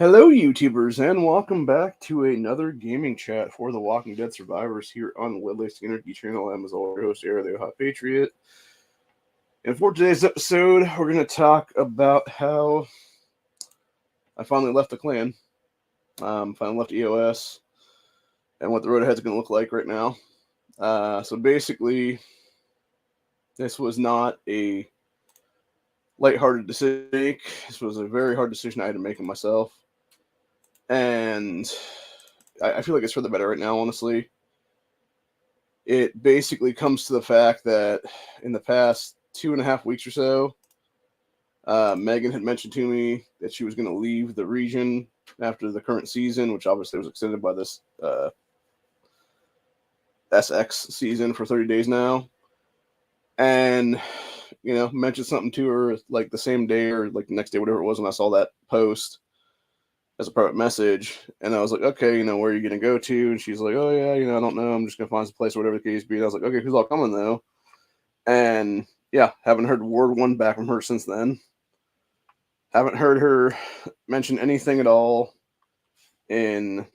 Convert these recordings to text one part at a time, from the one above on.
Hello, YouTubers, and welcome back to another gaming chat for the Walking Dead survivors here on the Lidless Energy channel. I'm as always your host, Air the Hot Patriot. And for today's episode, we're going to talk about how I finally left the clan, finally left EOS, and what the road ahead is going to look like right now. So basically, this was not a lighthearted decision to make. This was a very hard decision I had to make of myself. And I feel like it's for the better right now, honestly. It basically comes to the fact that in the past 2.5 weeks or so, Megan had mentioned to me that she was going to leave the region after the current season, which obviously was extended by this SX season for 30 days now. And, mentioned something to her like the same day or like the next day, whatever it was, when I saw that post as a private message. And I was like, okay, where are you going to go to? And she's like, oh, yeah, I don't know. I'm just going to find some place or whatever the case be. And I was like, okay, who's all coming, though? And, yeah, haven't heard word one back from her since then. Haven't heard her mention anything at all in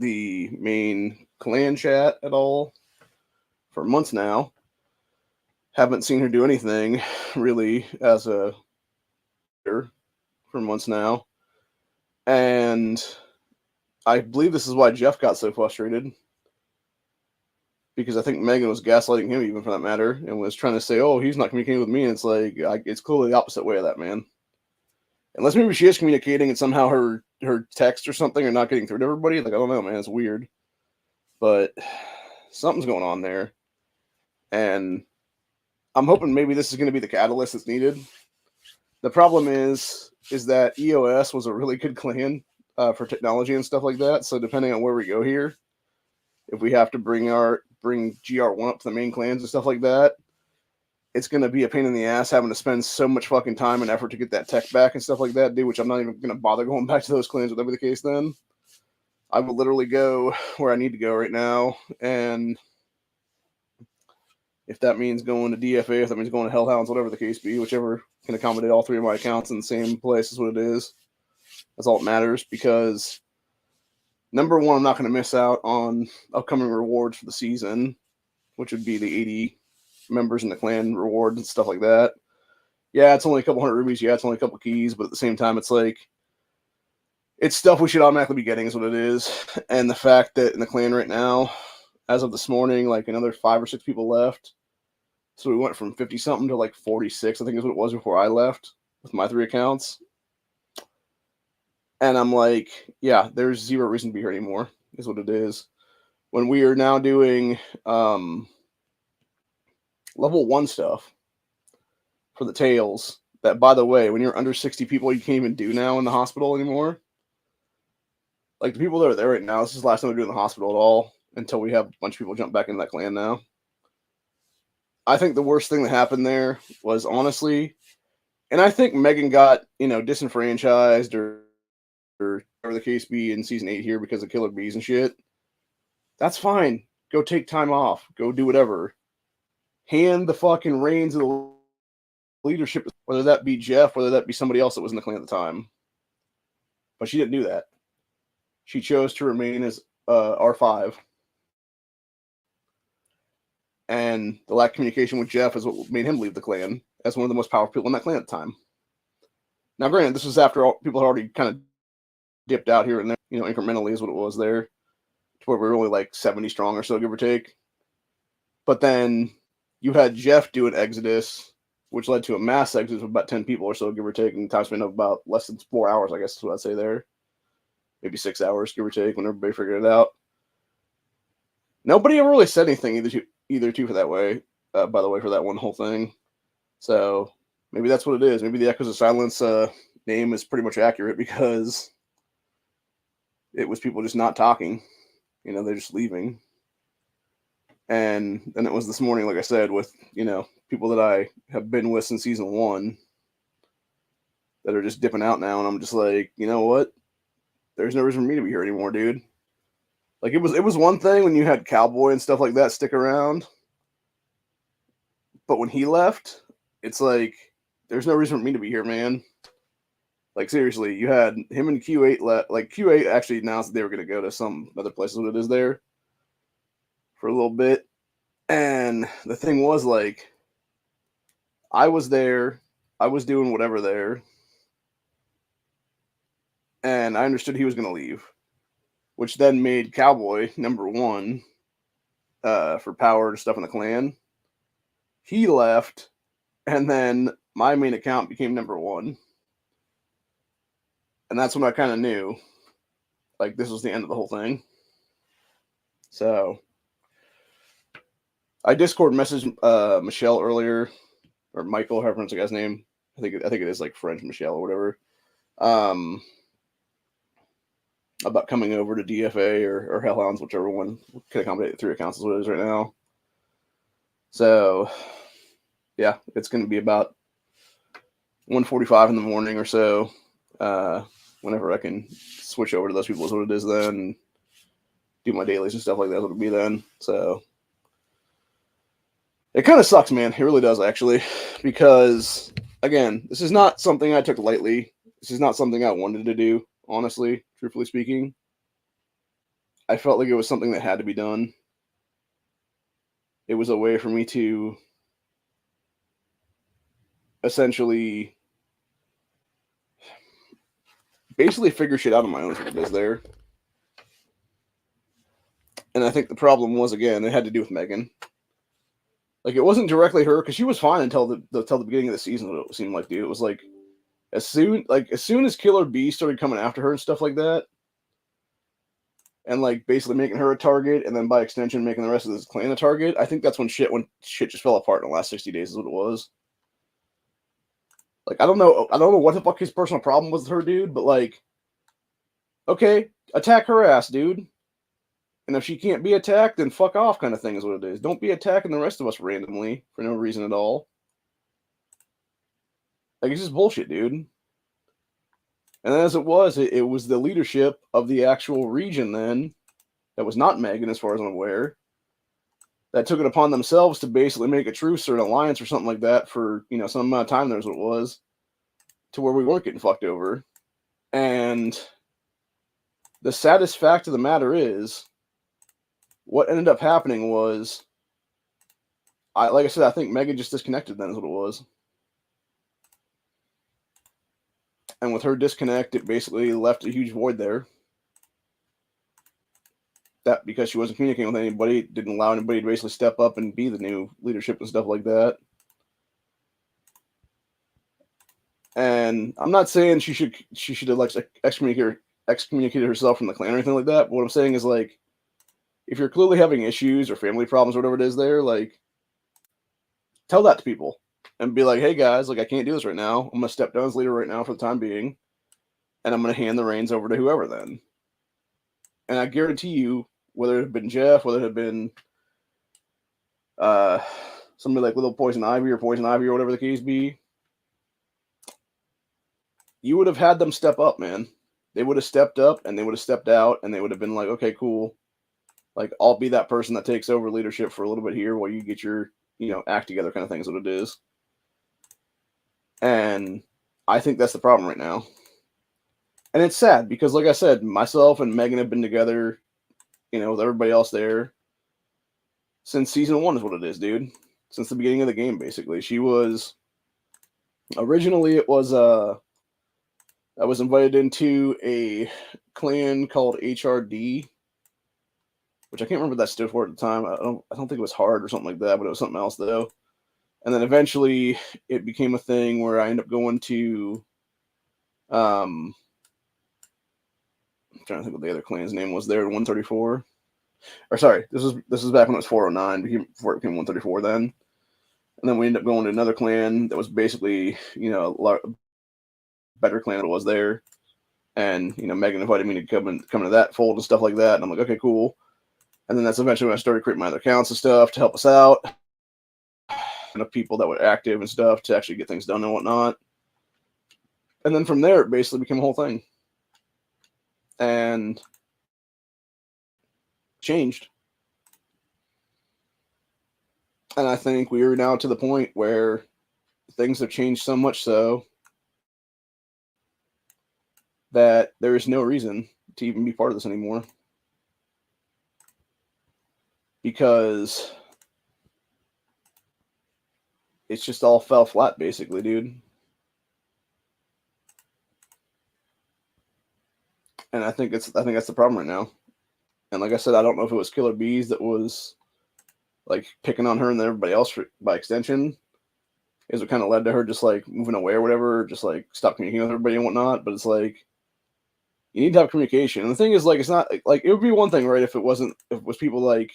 the main clan chat at all for months now. Haven't seen her do anything, really, as a for months now. And I believe this is why Jeff got so frustrated, because I think Megan was gaslighting him, even for that matter, and was trying to say, oh, he's not communicating with me. And it's like, it's clearly the opposite way of that, man. Unless maybe she is communicating and somehow her text or something are not getting through to everybody. Like, I don't know, man. It's weird. But something's going on there. And I'm hoping maybe this is going to be the catalyst that's needed. The problem is that EOS was a really good clan for technology and stuff like that. So depending on where we go here, if we have to bring GR1 up to the main clans and stuff like that, it's going to be a pain in the ass having to spend so much fucking time and effort to get that tech back and stuff like that, dude, which I'm not even going to bother going back to those clans, whatever the case then. I will literally go where I need to go right now, and if that means going to DFA, if that means going to Hellhounds, whatever the case be, whichever can accommodate all three of my accounts in the same place is what it is. That's all that matters, because number one, I'm not going to miss out on upcoming rewards for the season, which would be the 80 members in the clan rewards and stuff like that. Yeah, it's only a couple hundred rubies. Yeah, it's only a couple keys, but at the same time, it's like, it's stuff we should automatically be getting is what it is. And the fact that in the clan right now, as of this morning, like another 5 or 6 people left. So we went from 50 something to like 46, I think is what it was before I left with my 3 accounts. And I'm like, yeah, there's zero reason to be here anymore, is what it is. When we are now doing level 1 stuff for the tails, that, by the way, when you're under 60 people, you can't even do now in the hospital anymore. Like, the people that are there right now, this is the last time they're doing the hospital at all, until we have a bunch of people jump back into that clan now. I think the worst thing that happened there was, honestly, and I think Megan got, disenfranchised or whatever the case be in season 8 here because of killer bees and shit. That's fine. Go take time off. Go do whatever. Hand the fucking reins of the leadership, whether that be Jeff, whether that be somebody else that was in the clan at the time. But she didn't do that. She chose to remain as R5. And the lack of communication with Jeff is what made him leave the clan as one of the most powerful people in that clan at the time. Now, granted, this was after people had already kind of dipped out here and there, incrementally is what it was there, to where we were only like 70 strong or so, give or take. But then you had Jeff do an exodus, which led to a mass exodus of about 10 people or so, give or take, and time spent of about less than 4 hours, I guess is what I'd say there. Maybe 6 hours, give or take, when everybody figured it out. Nobody ever really said anything either for that way, by the way, for that one whole thing. So maybe that's what it is. Maybe the Echoes of Silence name is pretty much accurate, because it was people just not talking. They're just leaving. And then it was this morning, like I said, with, people that I have been with since season 1 that are just dipping out now. And I'm just like, you know what? There's no reason for me to be here anymore, dude. Like, it was one thing when you had Cowboy and stuff like that stick around. But when he left, it's like, there's no reason for me to be here, man. Like, seriously, you had him and Q8 like Q8 actually announced that they were going to go to some other places what it is there for a little bit. And the thing was, like, I was there, I was doing whatever there, and I understood he was going to leave, which then made Cowboy #1 for power and stuff in the clan. He left, and then my main account became #1. And that's when I kind of knew, like, this was the end of the whole thing. So I Discord messaged Michelle earlier, or Michael, however pronounce the guy's name. I think it is like French Michelle or whatever. About coming over to DFA or Hellhounds, whichever one can accommodate 3 accounts is what it is right now. So yeah, it's going to be about 1:45 in the morning or so. Whenever I can switch over to those people is what it is then, and do my dailies and stuff like that. What it'll be then. So it kind of sucks, man. It really does, actually, because again, this is not something I took lightly. This is not something I wanted to do, honestly, truthfully speaking. I felt like it was something that had to be done. It was a way for me to essentially basically figure shit out on my own, what it is there. And I think the problem was, again, it had to do with Megan. Like, it wasn't directly her, because she was fine until the beginning of the season, it seemed like, dude. It was like as soon as Killer B started coming after her and stuff like that, and like basically making her a target, and then by extension making the rest of this clan a target, I think that's when shit just fell apart in the last 60 days is what it was. Like, I don't know what the fuck his personal problem was with her, dude, but like, okay, attack her ass, dude. And if she can't be attacked, then fuck off, kind of thing is what it is. Don't be attacking the rest of us randomly for no reason at all. Like, it's just bullshit, dude. And as it was the leadership of the actual region then, that was not Megan, as far as I'm aware, that took it upon themselves to basically make a truce or an alliance or something like that for, some amount of time, there's what it was, to where we weren't getting fucked over. And the saddest fact of the matter is, what ended up happening was, like I said, I think Megan just disconnected then is what it was. And with her disconnect, it basically left a huge void there. That, because she wasn't communicating with anybody, didn't allow anybody to basically step up and be the new leadership and stuff like that. And I'm not saying she should have like excommunicated herself from the clan or anything like that. But what I'm saying is, like, if you're clearly having issues or family problems or whatever it is there, like, tell that to people and be like, hey guys, like, I can't do this right now. I'm gonna step down as leader right now for the time being, and I'm gonna hand the reins over to whoever then. And I guarantee you, whether it had been Jeff, whether it had been somebody like Little Poison Ivy or whatever the case be, you would have had them step up, man. They would have stepped up and they would have stepped out and they would have been like, okay, cool. Like, I'll be that person that takes over leadership for a little bit here while you get your, act together kind of thing is what it is. And I think that's the problem right now. And it's sad because, like I said, myself and Megan have been together, with everybody else there since season 1 is what it is, dude. Since the beginning of the game, basically. She was, originally it was, I was invited into a clan called HRD, which I can't remember what that stood for at the time. I don't think it was hard or something like that, but it was something else though. And then eventually it became a thing where I ended up going to, I'm trying to think what the other clan's name was there, 134. Or sorry, this was back when it was 409 before it became 134 then. And then we ended up going to another clan that was basically, a better clan than it was there. And, Megan invited me to come into that fold and stuff like that. And I'm like, okay, cool. And then that's eventually when I started creating my other accounts and stuff to help us out. Enough people that were active and stuff to actually get things done and whatnot. And then from there, it basically became a whole thing. And changed. And I think we are now to the point where things have changed so much so that there is no reason to even be part of this anymore. Because it's just all fell flat, basically, dude. And I think that's the problem right now. And like I said, I don't know if it was Killer Bees that was like picking on her and everybody else by extension, is what kind of led to her just like moving away or whatever, just like stop communicating with everybody and whatnot. But it's like you need to have communication. And the thing is, like, it's not like it would be one thing, right, if it was people like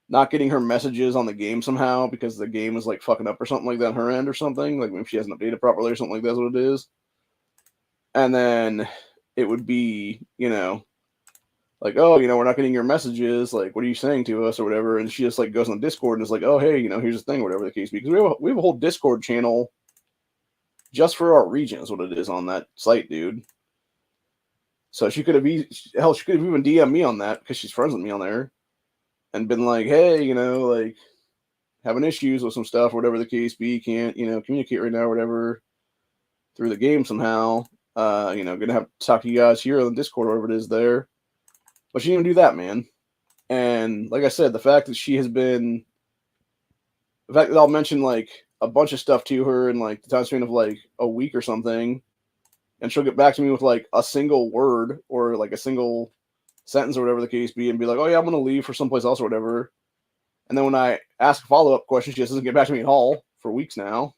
not getting her messages on the game somehow because the game was like fucking up or something like that on her end or something, like maybe she hasn't updated properly or something like that's what it is. And then it would be, like, oh, we're not getting your messages. Like, what are you saying to us or whatever? And she just like goes on Discord and is like, oh, hey, here's the thing, or whatever the case be. Because we have a whole Discord channel just for our region is what it is on that site, dude. So she could have even DM'd me on that because she's friends with me on there and been like, hey, like having issues with some stuff, or whatever the case be, can't, communicate right now or whatever through the game somehow. Gonna have to talk to you guys here on Discord or whatever it is there. But she didn't do that, man. And like I said, the fact that I'll mention like a bunch of stuff to her in like the time span of like a week or something, and she'll get back to me with like a single word or like a single sentence or whatever the case be, and be like, oh yeah, I'm gonna leave for someplace else or whatever. And then when I ask a follow-up question, she just doesn't get back to me at all for weeks now.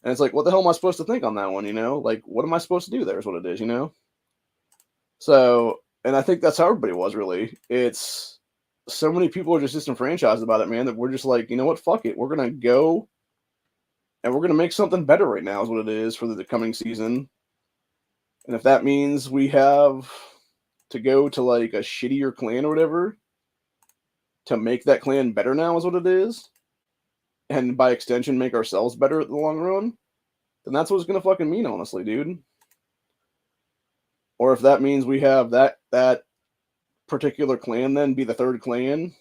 And it's like, what the hell am I supposed to think on that one, Like, what am I supposed to do there is what it is, So, and I think that's how everybody was, really. It's so many people are just disenfranchised about it, man, that we're just like, you know what, fuck it. We're going to go and we're going to make something better right now is what it is for the coming season. And if that means we have to go to like a shittier clan or whatever to make that clan better now is what it is, and by extension make ourselves better at the long run, then that's what it's going to fucking mean, honestly, dude. Or if that means we have that particular clan then be the third clan,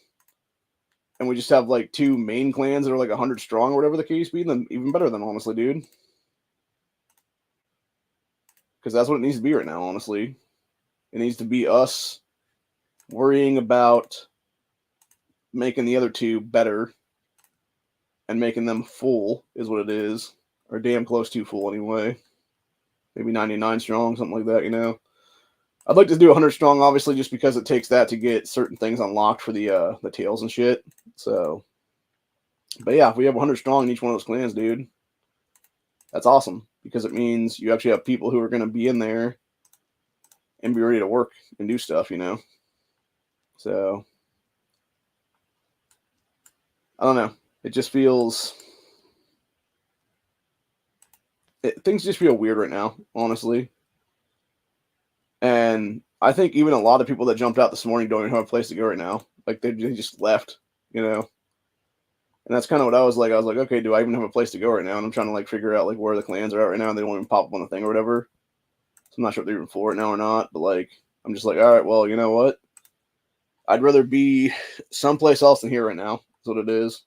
and we just have like two main clans that are like 100 strong or whatever the case be, then even better than, honestly, dude. Because that's what it needs to be right now, honestly. It needs to be us worrying about making the other two better and making them full is what it is. Or damn close to full anyway. Maybe 99 strong, something like that, I'd like to do 100 strong, obviously, just because it takes that to get certain things unlocked for the tails and shit. So, but yeah, if we have 100 strong in each one of those clans, dude, that's awesome, because it means you actually have people who are going to be in there and be ready to work and do stuff, So, I don't know. It just feels... things just feel weird right now, honestly. And I think even a lot of people that jumped out this morning don't even have a place to go right now. Like, they just left, And that's kind of what I was like. I was like, okay, do I even have a place to go right now? And I'm trying to like figure out like where the clans are at right now. And they don't even pop up on the thing or whatever. So I'm not sure if they're even full right now or not. But like, I'm just like, all right, well, you know what? I'd rather be someplace else than here right now. That's what it is.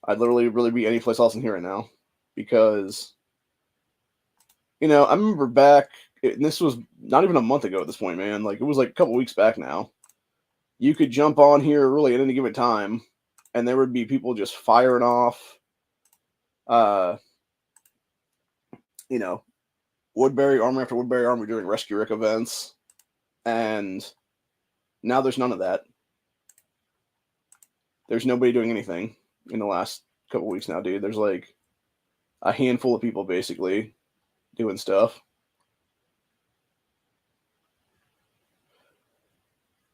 I'd literally really be any place else than here right now. Because, I remember back, and this was not even a month ago at this point, man. Like, it was like a couple weeks back now. You could jump on here really at any given time, and there would be people just firing off, Woodbury Army after Woodbury Army doing Rescue Rick events. And now there's none of that. There's nobody doing anything in the last couple weeks now, dude. There's like a handful of people basically doing stuff.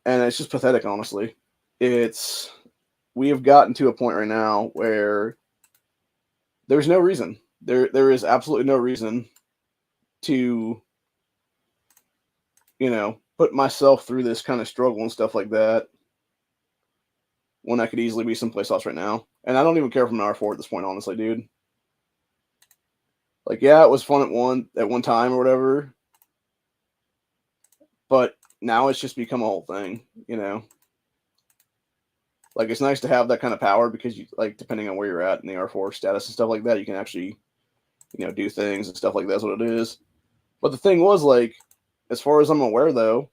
And it's just pathetic, honestly. We have gotten to a point right now where there's no reason. There is absolutely no reason to, put myself through this kind of struggle and stuff like that when I could easily be someplace else right now. And I don't even care if I'm an R4 at this point, honestly, dude. Like, yeah, it was fun at one time or whatever, but now it's just become a whole thing, Like, it's nice to have that kind of power because, you like, depending on where you're at in the R4 status and stuff like that, you can actually, do things and stuff like that. That's what it is. But the thing was, like, as far as I'm aware, though,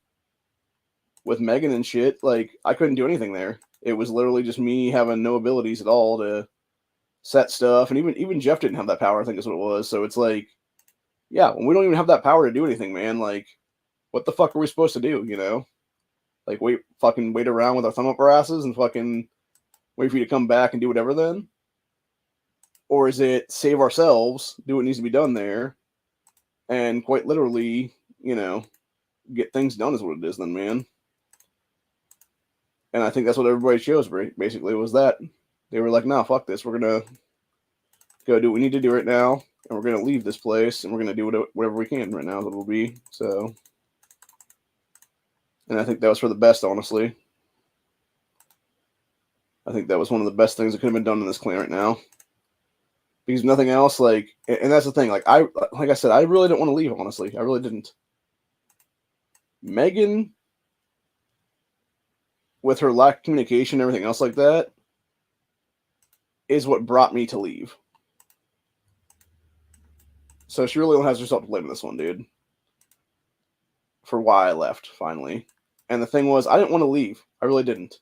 with Megan and shit, like, I couldn't do anything there. It was literally just me having no abilities at all to set stuff, and even Jeff didn't have that power, I think is what it was. So it's like, yeah, when we don't even have that power to do anything, man, like, what the fuck are we supposed to do, you know? Like, wait around with our thumb up our asses and fucking wait for you to come back and do whatever then? Or is it save ourselves, do what needs to be done there, and quite literally, you know, get things done is what it is then, man. And I think that's what everybody chose, basically, was that. They were like, no, fuck this. We're going to go do what we need to do right now, and we're going to leave this place, and we're going to do whatever we can right now, is what it'll be. So, and I think that was for the best, honestly. I think that was one of the best things that could have been done in this clan right now. Because nothing else, like, and that's the thing, like I said, I really didn't want to leave, honestly. I really didn't. Megan, with her lack of communication and everything else like that, is what brought me to leave. So she really has herself to blame in this one, dude. For why I left, finally. And the thing was, I didn't want to leave. I really didn't.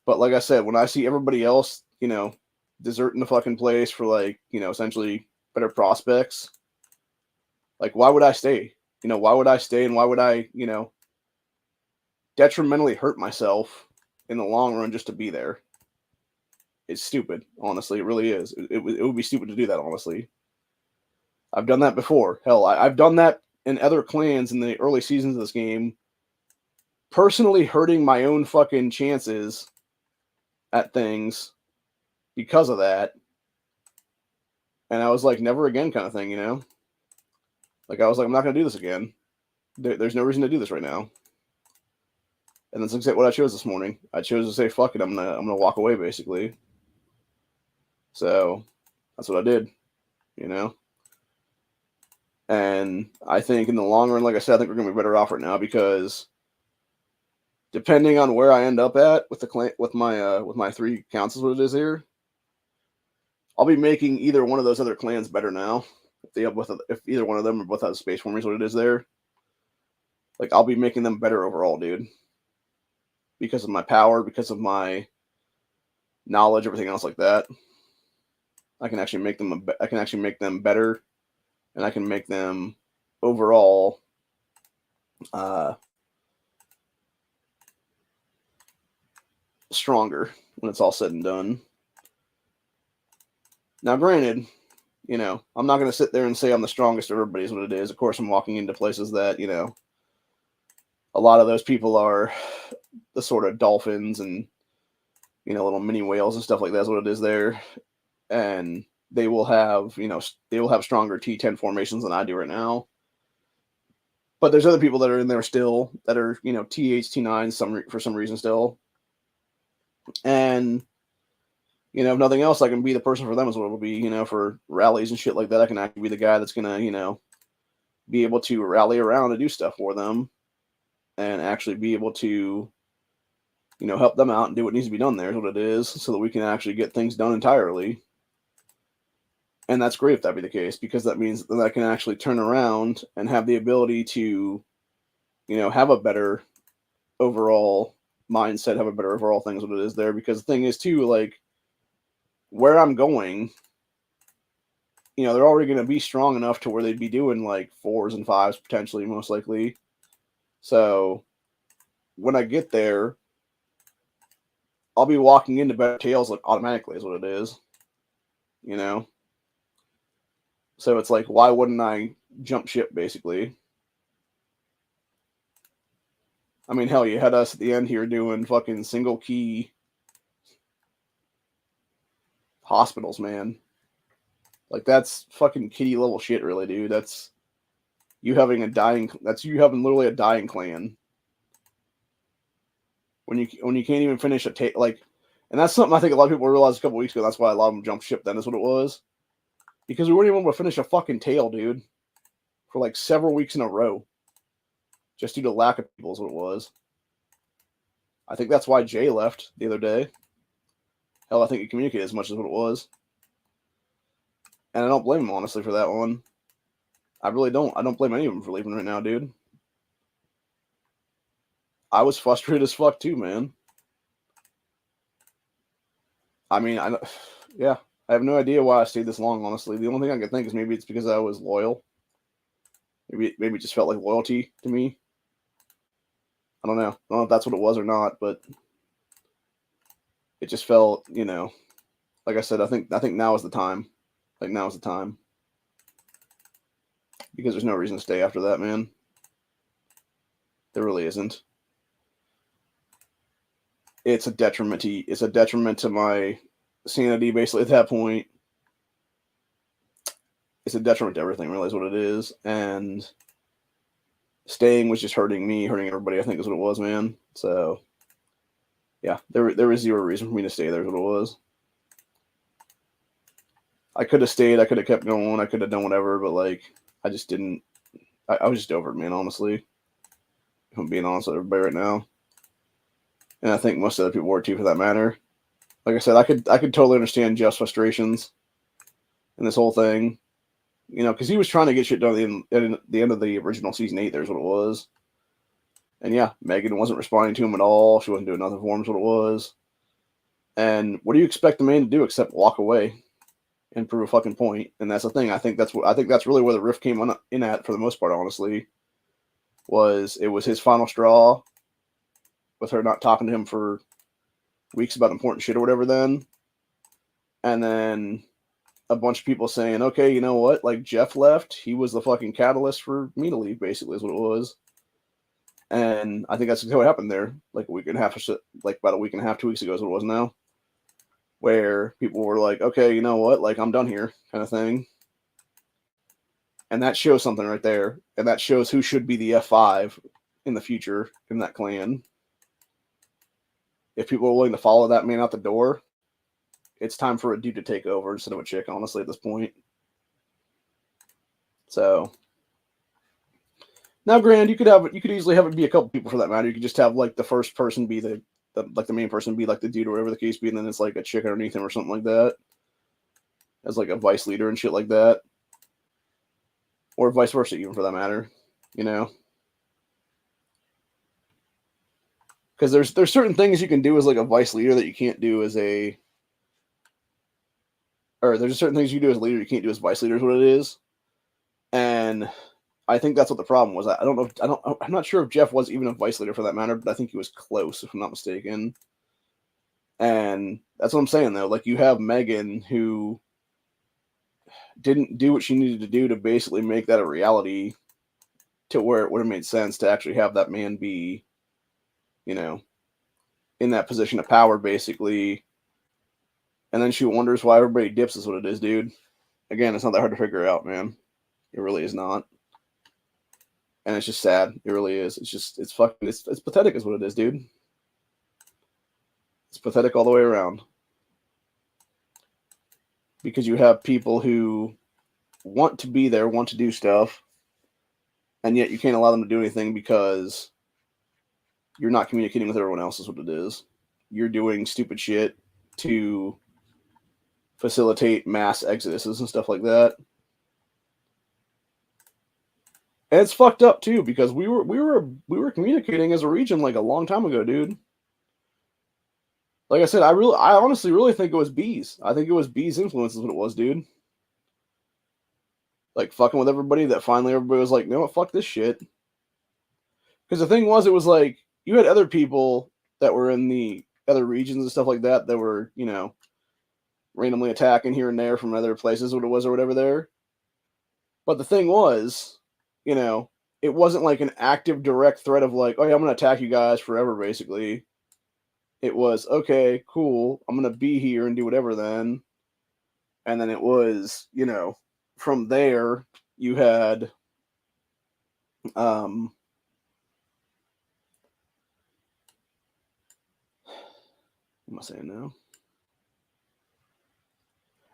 But like I said, when I see everybody else, you know, deserting the fucking place for, like, you know, essentially better prospects, like, why would I stay? You know, why would I stay, and why would I, you know, detrimentally hurt myself in the long run just to be there? It's stupid, honestly. It really is. It would be stupid to do that, honestly. I've done that before. Hell, I've done that in other clans in the early seasons of this game, personally hurting my own fucking chances at things because of that. And I was like, never again kind of thing, you know? Like, I was like, I'm not going to do this again. There's no reason to do this right now. And that's exactly what I chose this morning. I chose to say, fuck it, I'm gonna walk away, basically. So that's what I did, you know? And I think in the long run, like I said, I think we're going to be better off right now, because depending on where I end up at with the clan, with my 3 counts is what it is here, I'll be making either one of those other clans better now. If either one of them are both out of space for me is what it is there. Like, I'll be making them better overall, dude. Because of my power, because of my knowledge, everything else like that. I can actually make them better, and I can make them overall stronger when it's all said and done. Now, granted, you know, I'm not going to sit there and say I'm the strongest of everybody is what it is. Of course, I'm walking into places that, you know, a lot of those people are the sort of dolphins and, you know, little mini whales and stuff like that is what it is there. And they will have, you know, stronger T10 formations than I do right now. But there's other people that are in there still that are, you know, T8s, T9s for some reason still. And, you know, if nothing else, I can be the person for them is what it'll be, you know, for rallies and shit like that. I can actually be the guy that's going to, you know, be able to rally around and do stuff for them and actually be able to, you know, help them out and do what needs to be done there is what it is, so that we can actually get things done entirely. And that's great if that be the case, because that means that I can actually turn around and have the ability to, you know, have a better overall mindset, have a better overall thing is what it is there. Because the thing is too, like, where I'm going, you know, they're already going to be strong enough to where they'd be doing like 4s and 5s potentially, most likely. So when I get there, I'll be walking into better tails like automatically is what it is, you know? So it's like, why wouldn't I jump ship, basically? I mean, hell, you had us at the end here doing fucking single key hospitals, man. Like, that's fucking kitty level shit, really, dude. That's you having literally a dying clan. When you can't even finish a like, and that's something I think a lot of people realized a couple weeks ago. That's why a lot of them jumped ship then, is what it was. Because we weren't even able to finish a fucking tail, dude, for like several weeks in a row. Just due to lack of people is what it was. I think that's why Jay left the other day. Hell, I think he communicated as much as what it was. And I don't blame him, honestly, for that one. I really don't. I don't blame any of them for leaving right now, dude. I was frustrated as fuck too, man. I mean, yeah, I have no idea why I stayed this long, honestly. The only thing I can think is maybe it's because I was loyal. Maybe it just felt like loyalty to me. I don't know. I don't know if that's what it was or not, but it just felt, like I said, I think now is the time. Like now is the time. Because there's no reason to stay after that, man. There really isn't. It's a detriment to my sanity, basically, at that point. It's a detriment to everything, really, is what it is. And staying was just hurting me, hurting everybody, I think is what it was, man. So, yeah, there was zero reason for me to stay there, is what it was. I could have stayed, I could have kept going, I could have done whatever, but, like, I just didn't. I was just over it, man, honestly. If I'm being honest with everybody right now. And I think most other people were too, for that matter. Like I said, I could totally understand Jeff's frustrations in this whole thing. Because he was trying to get shit done at the end of the original season 8. There's what it was. And yeah, Megan wasn't responding to him at all. She wasn't doing nothing for him. Is what it was. And what do you expect the man to do except walk away and prove a fucking point? And that's the thing. I think that's really where the rift came in at for the most part. Honestly, it was his final straw with her not talking to him for weeks about important shit or whatever. Then, and then a bunch of people saying, okay, you know what? Like, Jeff left. He was the fucking catalyst for me to leave, basically, is what it was. And I think that's what happened there. Like a week and a half, like about a week and a half, 2 weeks ago is what it was now. Where people were like, okay, you know what? Like, I'm done here, kind of thing. And that shows something right there. And that shows who should be the F5 in the future in that clan. If people are willing to follow that man out the door, it's time for a dude to take over instead of a chick, honestly, at this point. So now, granted, you could easily have it be a couple people for that matter. You could just have like the first person be the main person be like the dude or whatever the case be, and then it's like a chick underneath him or something like that, as like a vice leader and shit like that, or vice versa, even for that matter, Because there's certain things you can do as like a vice leader that you can't do as there's certain things you do as a leader you can't do as vice leader is what it is, and I think that's what the problem was. I'm not sure if Jeff was even a vice leader for that matter, but I think he was close, if I'm not mistaken. And that's what I'm saying, though. Like, you have Megan, who didn't do what she needed to do to basically make that a reality, to where it would have made sense to actually have that man be, in that position of power, basically. And then she wonders why everybody dips, is what it is, dude. Again, it's not that hard to figure out, man. It really is not. And it's just sad. It really is. It's pathetic is what it is, dude. It's pathetic all the way around. Because you have people who want to be there, want to do stuff, and yet you can't allow them to do anything because you're not communicating with everyone else, is what it is. You're doing stupid shit to facilitate mass exoduses and stuff like that. And it's fucked up too, because we were communicating as a region like a long time ago, dude. Like I said, I honestly really think it was B's. I think it was B's influence is what it was, dude. Like, fucking with everybody, that finally everybody was like, no, what, fuck this shit. Because the thing was, it was like, you had other people that were in the other regions and stuff like that were, randomly attacking here and there from other places, what it was or whatever there. But the thing was, it wasn't like an active direct threat of like, oh yeah, I'm going to attack you guys forever, basically. It was, okay, cool, I'm going to be here and do whatever then. And then it was, from there, you had, what am I saying now?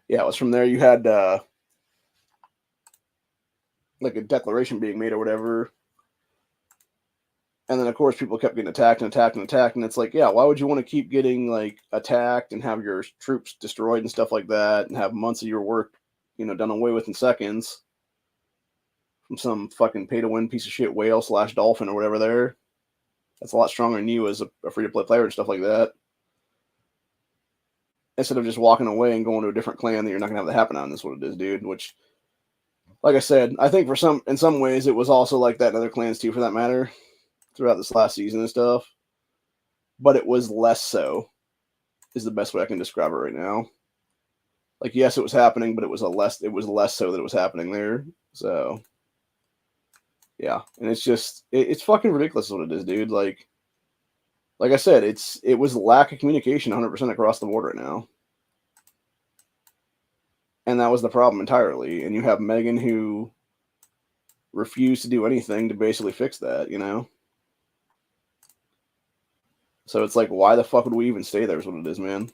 Yeah, it was from there you had, like a declaration being made or whatever. And then, of course, people kept getting attacked and attacked and attacked. And it's like, yeah, why would you want to keep getting, like, attacked and have your troops destroyed and stuff like that and have months of your work, done away with in seconds from some fucking pay-to-win piece of shit whale / dolphin or whatever there. That's a lot stronger than you as a free-to-play player and stuff like that. Instead of just walking away and going to a different clan that you're not going to have that happen on. That's what it is, dude. Which, like I said, I think in some ways it was also like that in other clans too, for that matter, throughout this last season and stuff. But it was less so, is the best way I can describe it right now. Like, yes, it was happening, but it was less so that it was happening there. So, yeah. And it's just, it's fucking ridiculous what it is, dude. Like I said, it was lack of communication 100% across the board right now. And that was the problem entirely. And you have Megan who refused to do anything to basically fix that, you know? So it's like, why the fuck would we even stay there is what it is, man.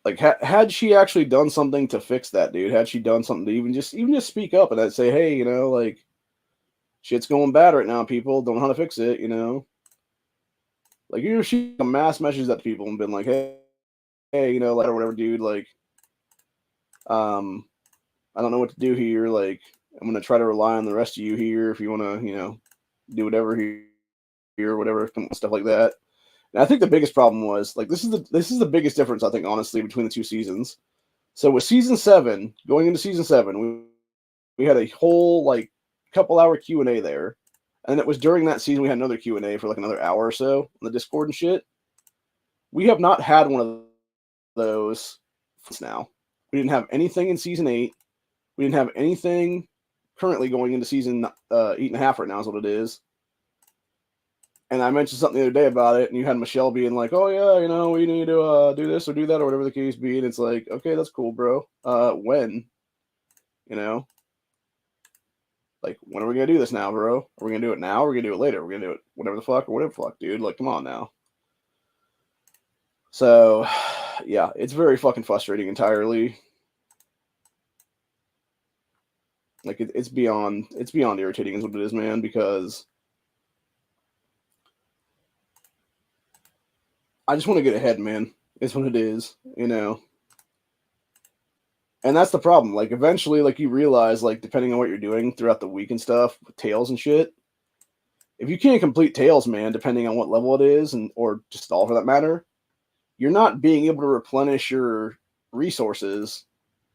Like, had she actually done something to fix that, dude? Had she done something to even just speak up and I'd say, hey, you know, like, shit's going bad right now, people. Don't know how to fix it, you know? Like, you know, she mass messages at people and been like, hey, you know, like, or whatever, dude, like, I don't know what to do here. Like, I'm going to try to rely on the rest of you here if you want to, you know, do whatever here, whatever, stuff like that. And I think the biggest problem was, like, this is the biggest difference, I think, honestly, between the two seasons. So with season 7, going into season 7, we had a whole, like, couple-hour Q&A there. And it was during that season we had another Q&A for, like, another hour or so on the Discord and shit. We have not had one of those now. We didn't have anything in season 8. We didn't have anything currently going into season 8.5 right now is what it is. And I mentioned something the other day about it, and you had Michelle being like, oh, yeah, you know, we need to do this or do that or whatever the case be. And it's like, okay, that's cool, bro. When? You know? Like, when are we going to do this now, bro? Are we going to do it now or are we going to do it later? Are we going to do it whatever the fuck, dude? Like, come on now. So, yeah, it's very fucking frustrating entirely. Like, it's beyond irritating is what it is, man, because I just want to get ahead, man. It's what it is, you know. And that's the problem. Like, eventually, like, you realize, like, depending on what you're doing throughout the week and stuff, with tails and shit, if you can't complete tails, man, depending on what level it is, or just all for that matter, you're not being able to replenish your resources,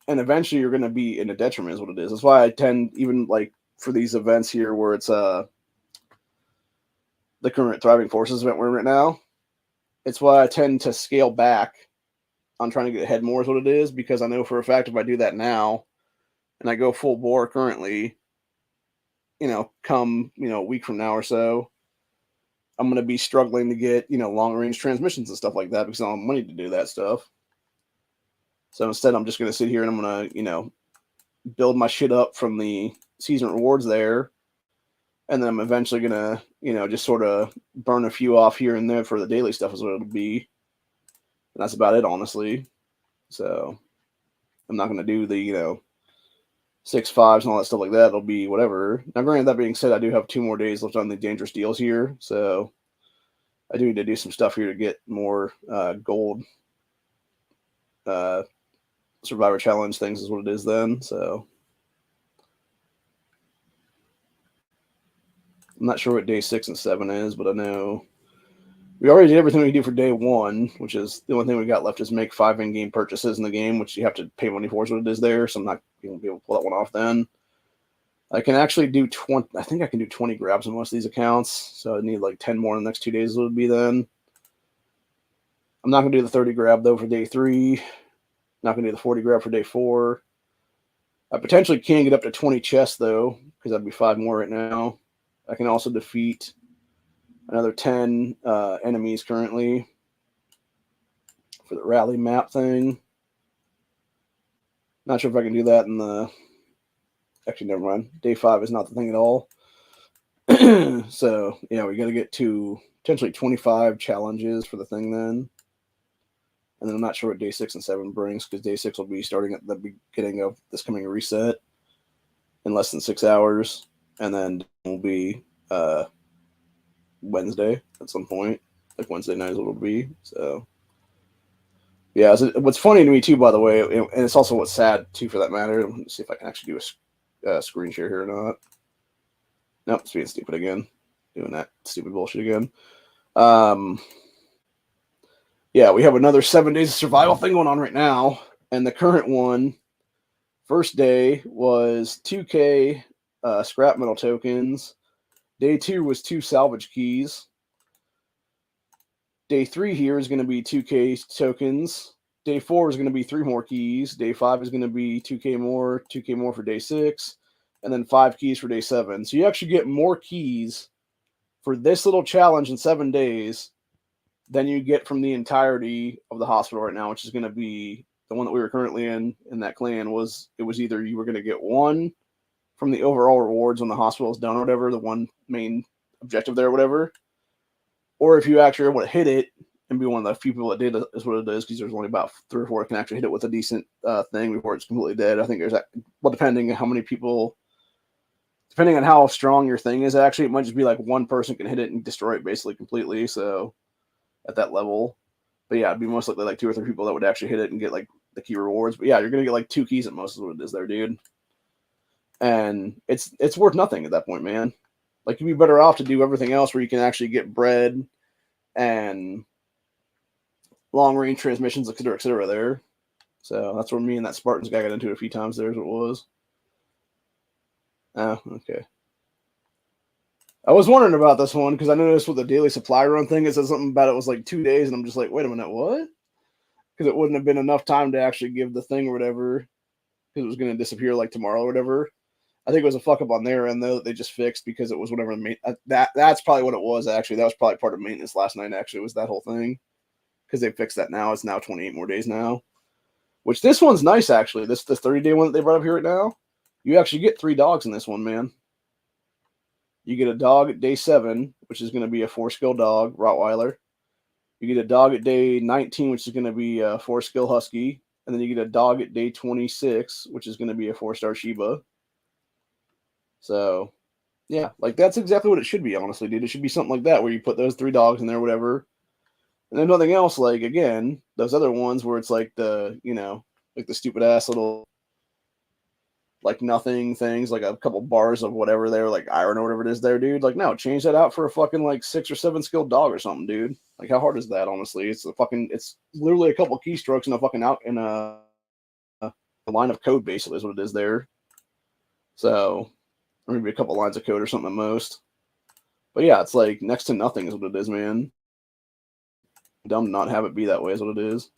and eventually you're going to be in a detriment is what it is. That's why I tend, even, like, for these events here where it's the current Thriving Forces event we're in right now, it's why I tend to scale back on trying to get ahead more is what it is, because I know for a fact if I do that now and I go full bore currently, you know, come, you know, a week from now or so, I'm going to be struggling to get, you know, long range transmissions and stuff like that because I don't have money to do that stuff. So instead, I'm just going to sit here and I'm going to, you know, build my shit up from the season rewards there. And then I'm eventually going to, you know, just sort of burn a few off here and there for the daily stuff is what it'll be. And that's about it, honestly. So I'm not going to do the, you know, 6.5s and all that stuff like that. It'll be whatever. Now, granted, that being said, I do have 2 more days left on the dangerous deals here. So I do need to do some stuff here to get more gold Survivor Challenge things is what it is then. So I'm not sure what day 6 and 7 is, but I know we already did everything we can do for day 1, which is the only thing we got left is make 5 in-game purchases in the game, which you have to pay money for is what it is there. So I'm not going to be able to pull that one off then. I can actually do 20. I think I can do 20 grabs on most of these accounts. So I need like 10 more in the next 2 days would be then. I'm not going to do the 30 grab though for day 3. Not going to do the 40 grab for day 4. I potentially can get up to 20 chests though, because that'd be 5 more right now. I can also defeat another 10 enemies currently for the rally map thing. Not sure if I can do that in the... Actually, never mind. Day 5 is not the thing at all. So, yeah, we got to get to potentially 25 challenges for the thing then. And then I'm not sure what day 6 and 7 brings, because day 6 will be starting at the beginning of this coming reset in less than 6 hours. And then it will be Wednesday at some point. Like Wednesday night is what it'll be. So, Yeah, what's funny to me too, by the way, and it's also what's sad too, for that matter. Let me see if I can actually do a screen share here or not. Nope, it's being stupid again. Doing that stupid bullshit again. Yeah, we have another 7 days of survival thing going on right now, and the current one, first day was 2K scrap metal tokens. Day 2 was 2 salvage keys. Day 3 here is going to be 2K tokens. Day 4 is going to be 3 more keys. Day 5 is going to be 2K more for day 6, and then 5 keys for day 7. So you actually get more keys for this little challenge in 7 days than you get from the entirety of the hospital right now, which is going to be the one that we were currently in that clan. It was either you were going to get 1 from the overall rewards when the hospital is done or whatever, the one main objective there or whatever, or if you actually are able to hit it and be one of the few people that did, is what it is, because there's only about 3 or 4 that can actually hit it with a decent thing before it's completely dead. I think there's well, depending on how many people, depending on how strong your thing is, actually, it might just be like 1 person can hit it and destroy it basically completely. So at that level, but yeah, it'd be most likely like 2 or 3 people that would actually hit it and get like the key rewards. But yeah, you're gonna get like 2 keys at most, is what it is there, dude. And it's worth nothing at that point, man. Like, you'd be better off to do everything else where you can actually get bread and long range transmissions, etc. there. So that's where me and that Spartans guy got into it a few times. There's what it was. Oh, okay. I was wondering about this one because I noticed with the daily supply run thing, it said something about it was like 2 days, and I'm just like, wait a minute, what? Because it wouldn't have been enough time to actually give the thing or whatever, because it was going to disappear like tomorrow or whatever. I think it was a fuck up on their end, though, that they just fixed, because it was whatever that's probably what it was, actually. That was probably part of maintenance last night, actually, was that whole thing. Because they fixed that now. It's now 28 more days now. Which, this one's nice, actually. This 30-day one that they brought up here right now. You actually get 3 dogs in this one, man. You get a dog at day 7, which is going to be a 4-skill dog, Rottweiler. You get a dog at day 19, which is going to be a 4-skill Husky. And then you get a dog at day 26, which is going to be a 4-star Shiba. So, yeah, like, that's exactly what it should be, honestly, dude. It should be something like that, where you put those 3 dogs in there, whatever. And then nothing else, like, again, those other ones where it's like the, like the stupid ass little, like, nothing things, like a couple bars of whatever there, like iron or whatever it is there, dude. Like, no, change that out for a fucking, like, 6 or 7 skilled dog or something, dude. Like, how hard is that, honestly? It's literally a couple keystrokes in a fucking a line of code, basically, is what it is there. So, or maybe a couple lines of code or something at most. But yeah, it's like next to nothing is what it is, man. Dumb to not have it be that way is what it is.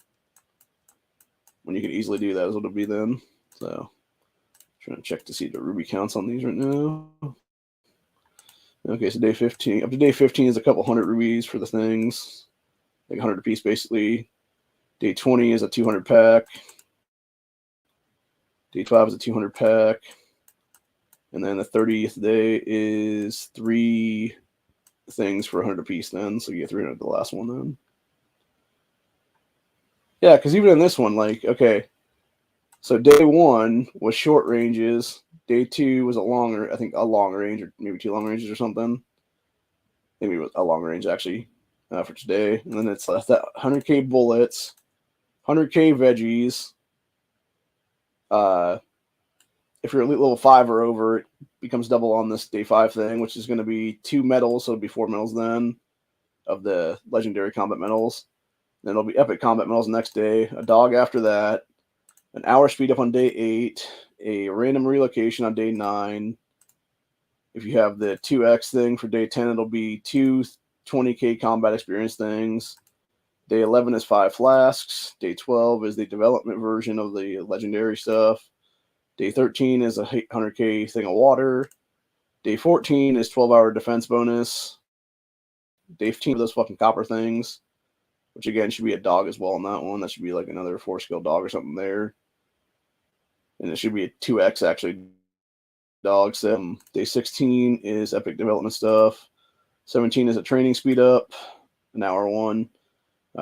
When you can easily do that is what it'll be then. So, trying to check to see the ruby counts on these right now. Okay, so day 15. Up to day 15 is a couple hundred rubies for the things. Like 100 a piece, basically. Day 20 is a 200 pack. Day 12 is a 200 pack. And then the 30th day is 3 things for 100 a piece then. So you get 300 the last one then. Yeah, because even in this one, like, okay, so day 1 was short ranges. Day 2 was a long range, or maybe 2 long ranges or something. Maybe it was a long range, actually, for today. And then it's that 100K bullets, 100K veggies. If you're elite level 5 or over, it becomes double on this day 5 thing, which is going to be 2 medals, so it'll be 4 medals then of the legendary combat medals. Then it'll be epic combat medals next day, a dog after that, an hour speed up on day 8, a random relocation on day 9. If you have the 2x thing for day 10, it'll be 2 20K combat experience things. Day 11 is 5 flasks. Day 12 is the development version of the legendary stuff. Day 13 is a 100K thing of water. Day 14 is 12-hour defense bonus. Day 15 of those fucking copper things, which again should be a dog as well on that one. That should be like another 4-skill dog or something there. And it should be a 2x actually dog set. Day 16 is epic development stuff. 17 is a training speed up, an hour 1.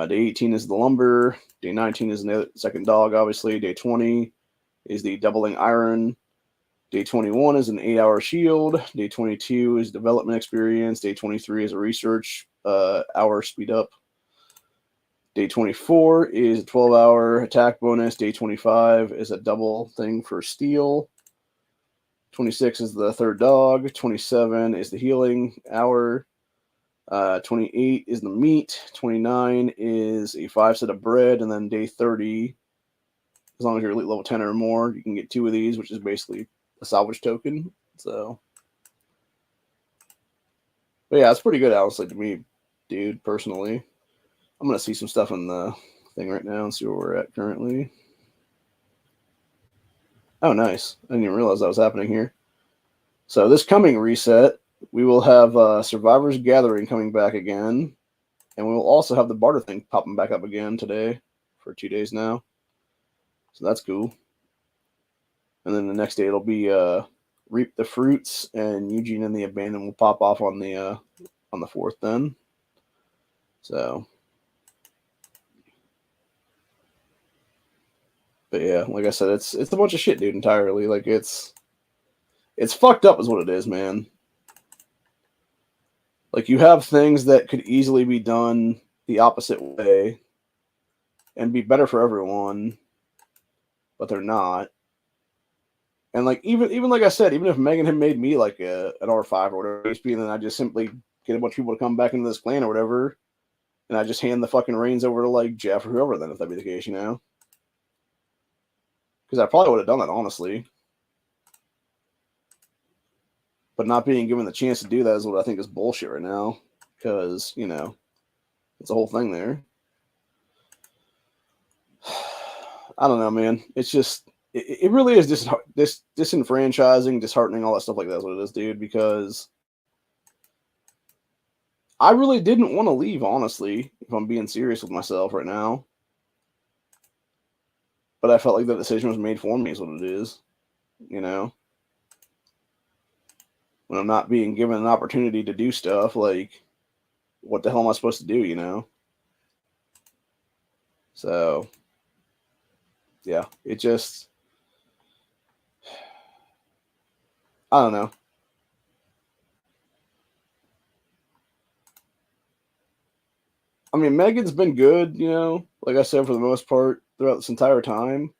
Day 18 is the lumber. Day 19 is the second dog, obviously. Day 20 is the doubling iron. Day 21 is an 8-hour shield. Day 22 is development experience. Day 23 is a research hour speed up. Day 24 is a 12-hour attack bonus. Day 25 is a double thing for steel. 26 is the third dog. 27 is the healing hour. 28 is the meat. 29 is a 5 set of bread. And then day 30, as long as you're elite level 10 or more, you can get 2 of these, which is basically a salvage token. So, but yeah, it's pretty good, honestly, to me, dude, personally. I'm going to see some stuff in the thing right now and see where we're at currently. Oh, nice. I didn't even realize that was happening here. So this coming reset, we will have Survivor's Gathering coming back again. And we will also have the barter thing popping back up again today for 2 days now. So that's cool. And then the next day it'll be Reap the Fruits, and Eugene and the Abandon will pop off on the 4th then. So, but yeah, like I said, it's a bunch of shit, dude, entirely. Like it's fucked up is what it is, man. Like you have things that could easily be done the opposite way and be better for everyone, but they're not. And like even like I said, even if Megan had made me like an R5 or whatever, and then I just simply get a bunch of people to come back into this clan or whatever, and I just hand the fucking reins over to like Jeff or whoever, then if that'd be the case, you know? Because I probably would have done that, honestly. But not being given the chance to do that is what I think is bullshit right now. Because, you know, it's a whole thing there. I don't know, man. It's just, it really is disenfranchising, disheartening, all that stuff like that is what it is, dude. Because I really didn't want to leave, honestly, if I'm being serious with myself right now. But I felt like that decision was made for me is what it is, you know? When I'm not being given an opportunity to do stuff, like, what the hell am I supposed to do, you know? So, yeah, it just, I don't know. I mean, Megan's been good, you know, like I said, for the most part throughout this entire time.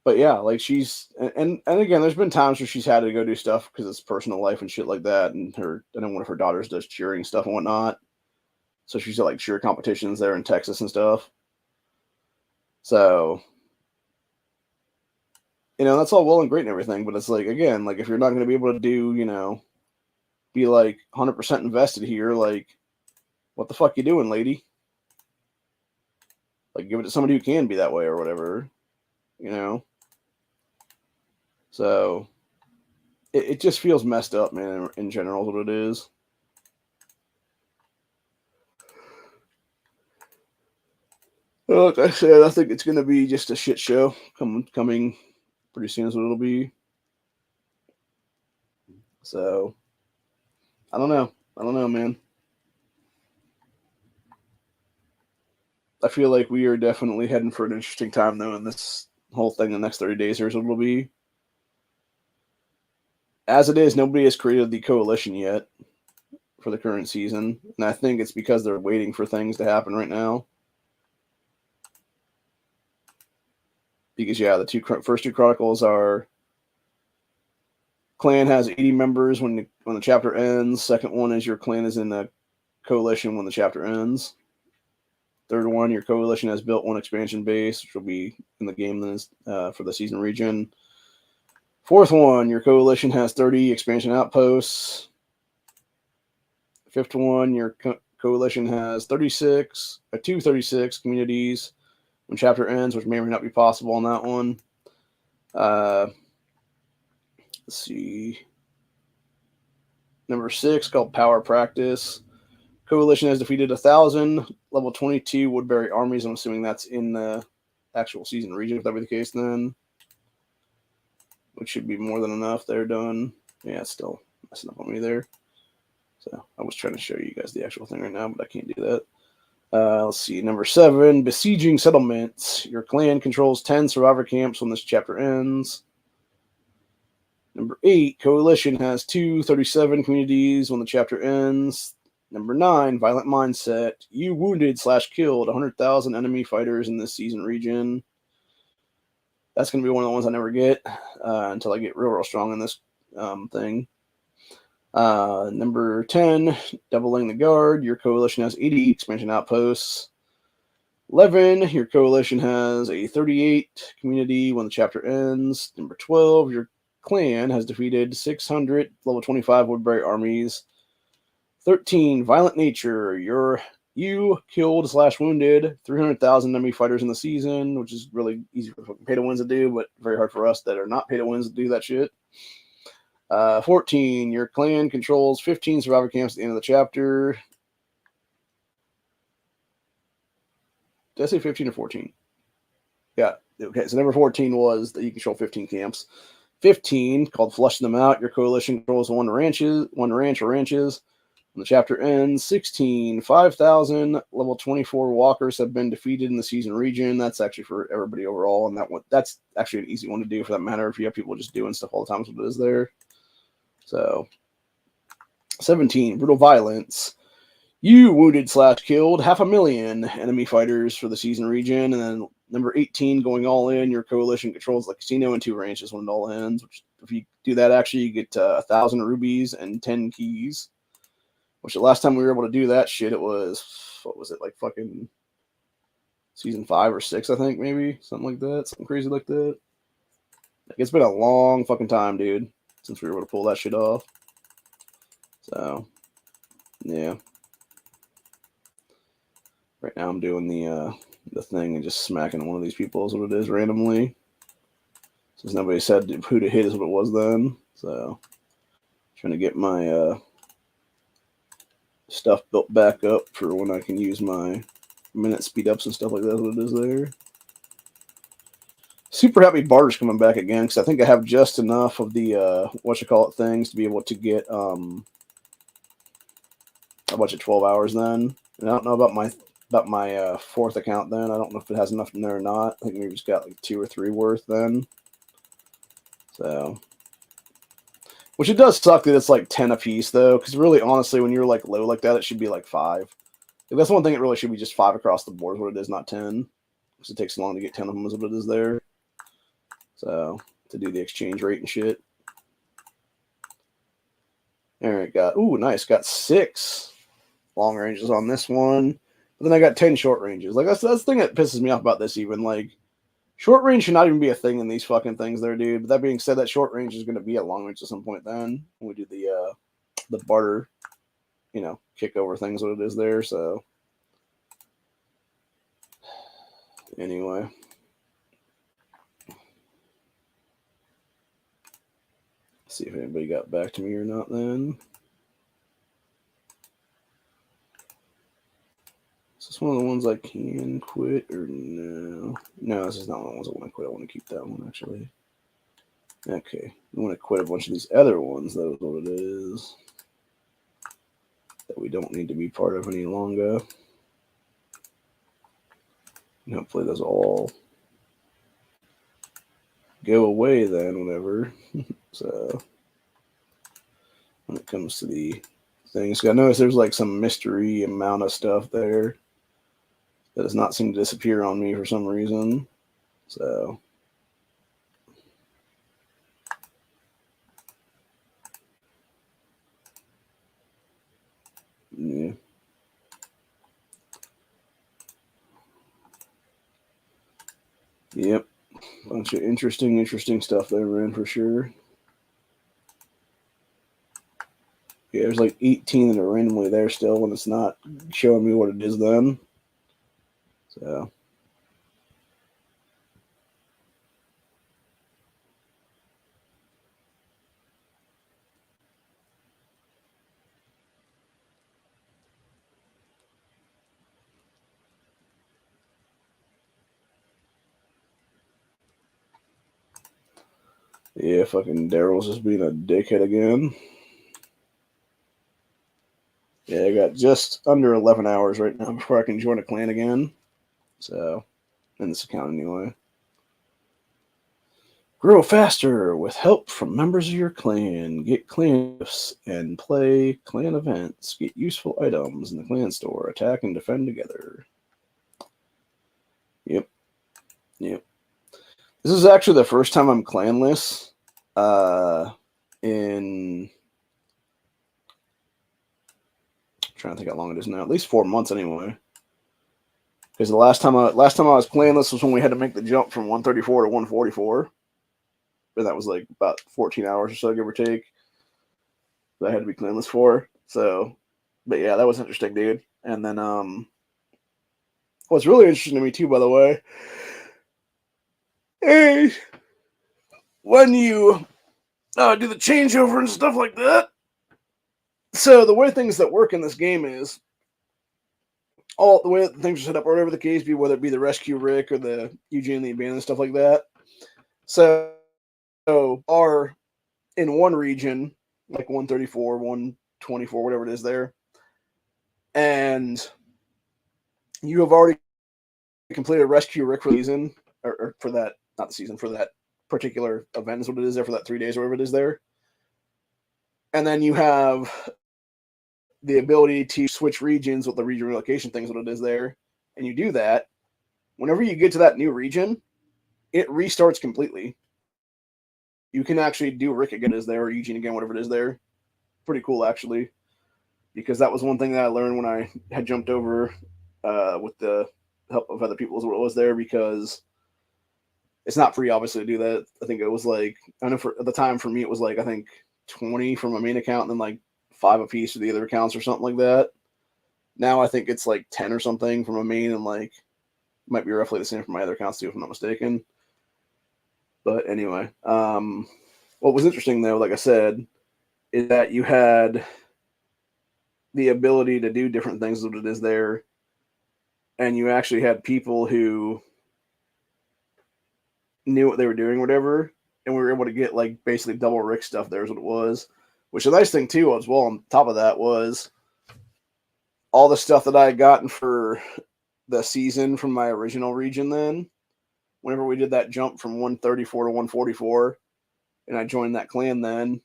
But yeah, like she's and again, there's been times where she's had to go do stuff because it's personal life and shit like that, and then one of her daughters does cheering stuff and whatnot. So she's at like cheer competitions there in Texas and stuff. So, you know, that's all well and great and everything, but it's like, again, like if you're not going to be able to do, you know, be like 100% invested here, like, what the fuck you doing, lady? Like, give it to somebody who can be that way or whatever, you know? So, it just feels messed up, man, in general, is what it is. Like I said, I think it's going to be just a shit show coming pretty soon is what it'll be. So, I don't know. I don't know, man. I feel like we are definitely heading for an interesting time, though, in this whole thing the next 30 days or so it'll be. As it is, nobody has created the coalition yet for the current season, and I think it's because they're waiting for things to happen right now. Because, yeah, the first two chronicles are clan has 80 members when the chapter ends. Second one is your clan is in the coalition when the chapter ends. Third one, your coalition has built one expansion base, which will be in the game for the season region. Fourth one, your coalition has 30 expansion outposts. Fifth one, your coalition has 36 communities when chapter ends, which may or may not be possible on that one. Let's see. Number 6, called Power Practice. Coalition has defeated 1,000 level 22 Woodbury armies. I'm assuming that's in the actual season region, if that be the case then. Which should be more than enough. They're done. Yeah, it's still messing up on me there. So I was trying to show you guys the actual thing right now, but I can't do that. Let's see. Number 7, Besieging Settlements. Your clan controls 10 survivor camps when this chapter ends. Number 8, Coalition has 37 communities when the chapter ends. Number 9, Violent Mindset. You wounded/killed 100,000 enemy fighters in this season region. That's going to be one of the ones I never get until I get real strong in this thing. Number 10, Doubling the Guard. Your coalition has 80 expansion outposts. 11, your coalition has a 38 community when the chapter ends. Number 12, your clan has defeated 600 level 25 Woodbury armies. 13, Violent Nature. You killed/wounded 300,000 enemy fighters in the season, which is really easy for fucking pay-to-wins to do, but very hard for us that are not pay-to-wins to do that shit. 14, your clan controls 15 survivor camps at the end of the chapter. Did I say 15 or 14? Yeah. Okay, so number 14 was that you control 15 camps. 15, called Flushing Them Out. Your coalition controls one ranch or ranches. When the chapter ends, 16, 5,000 level 24 walkers have been defeated in the season region. That's actually for everybody overall, and that's actually an easy one to do for that matter if you have people just doing stuff all the time, so it is there. So, 17, Brutal Violence. You wounded/killed 500,000 enemy fighters for the season region, and then number 18, Going All In. Your coalition controls the casino and 2 ranches when it all ends. Which, if you do that, actually, you get 1,000 rubies and 10 keys. Which the last time we were able to do that shit, it was, what was it, like fucking season 5 or 6, I think, maybe? Something like that. Something crazy like that. Like, it's been a long fucking time, dude, since we were able to pull that shit off. So, yeah. Right now I'm doing the thing and just smacking one of these people is what it is randomly. Since nobody said who to hit is what it was then. So, trying to get my stuff built back up for when I can use my minute speed ups and stuff like that. What it is there. Super happy barter's coming back again because I think I have just enough of the things to be able to get a bunch of 12 hours then. And I don't know about my fourth account then. I don't know if it has enough in there or not. I think maybe it's got like 2 or 3 worth then. So. Which it does suck that it's like 10 a piece, though, because really, honestly, when you're like low like that, it should be like 5. If that's one thing, it really should be just 5 across the board, is what it is, not 10. Because it takes so long to get 10 of them, is what it is there. So, to do the exchange rate and shit. There it got, ooh, nice, got 6 long ranges on this one. But then I got 10 short ranges. Like, that's the thing that pisses me off about this, even. Like, short range should not even be a thing in these fucking things there, dude. But that being said, that short range is going to be at long range at some point then. When we do the barter, kick over things, what it is there. So, anyway. See if anybody got back to me or not then. Is this one of the ones I can quit or no? No, this is not one of the ones I want to quit. I want to keep that one, actually. Okay. I want to quit a bunch of these other ones. That is what it is. That we don't need to be part of any longer. And hopefully those all go away then whenever. So, when it comes to the things, I notice there's like some mystery amount of stuff there that does not seem to disappear on me for some reason. So, yeah. Yep. Bunch of interesting stuff there, man, for sure. Yeah, there's like 18 that are randomly there still when it's not showing me what it is then. So. Yeah, fucking Daryl's just being a dickhead again. Yeah, I got just under 11 hours right now before I can join a clan again. So, in this account anyway. Grow faster with help from members of your clan. Get clan gifts and play clan events. Get useful items in the clan store. Attack and defend together. Yep. Yep. This is actually the first time I'm clanless in... I'm trying to think how long it is now. At least 4 months anyway. Because the last time I was clanless was when we had to make the jump from 134 to 144. And that was like about 14 hours or so, give or take. That I had to be clanless for. So, but yeah, that was interesting, dude. And then, what's really interesting to me too, by the way, is when you do the changeover and stuff like that. So the way things that work in this game is all the way that things are set up, or whatever the case be, whether it be the rescue Rick or the Eugene and the abandoned stuff like that. So are in one region, like 134, 124, whatever it is there, and you have already completed rescue Rick for the season, or for that, not the season, for that particular event is what it is there, for that 3 days or whatever it is there. And then you have the ability to switch regions with the region relocation things, what it is there. And you do that. Whenever you get to that new region, it restarts completely. You can actually do Rick again is there, or Eugene again, whatever it is there. Pretty cool, actually. Because that was one thing that I learned when I had jumped over with the help of other people is what it was there, because it's not free, obviously, to do that. I think it was like, I know at the time for me, it was like, I think 20 from my main account and then like 5 apiece for the other accounts or something like that. Now I think it's like 10 or something from a main, and like might be roughly the same for my other accounts too, if I'm not mistaken. But anyway, what was interesting though, like I said, is that you had the ability to do different things that it is there, and you actually had people who knew what they were doing, whatever, and we were able to get like basically double Rick stuff there is what it was. Which the nice thing too, as well, on top of that, was all the stuff that I had gotten for the season from my original region then, whenever we did that jump from 134 to 144, and I joined that clan then,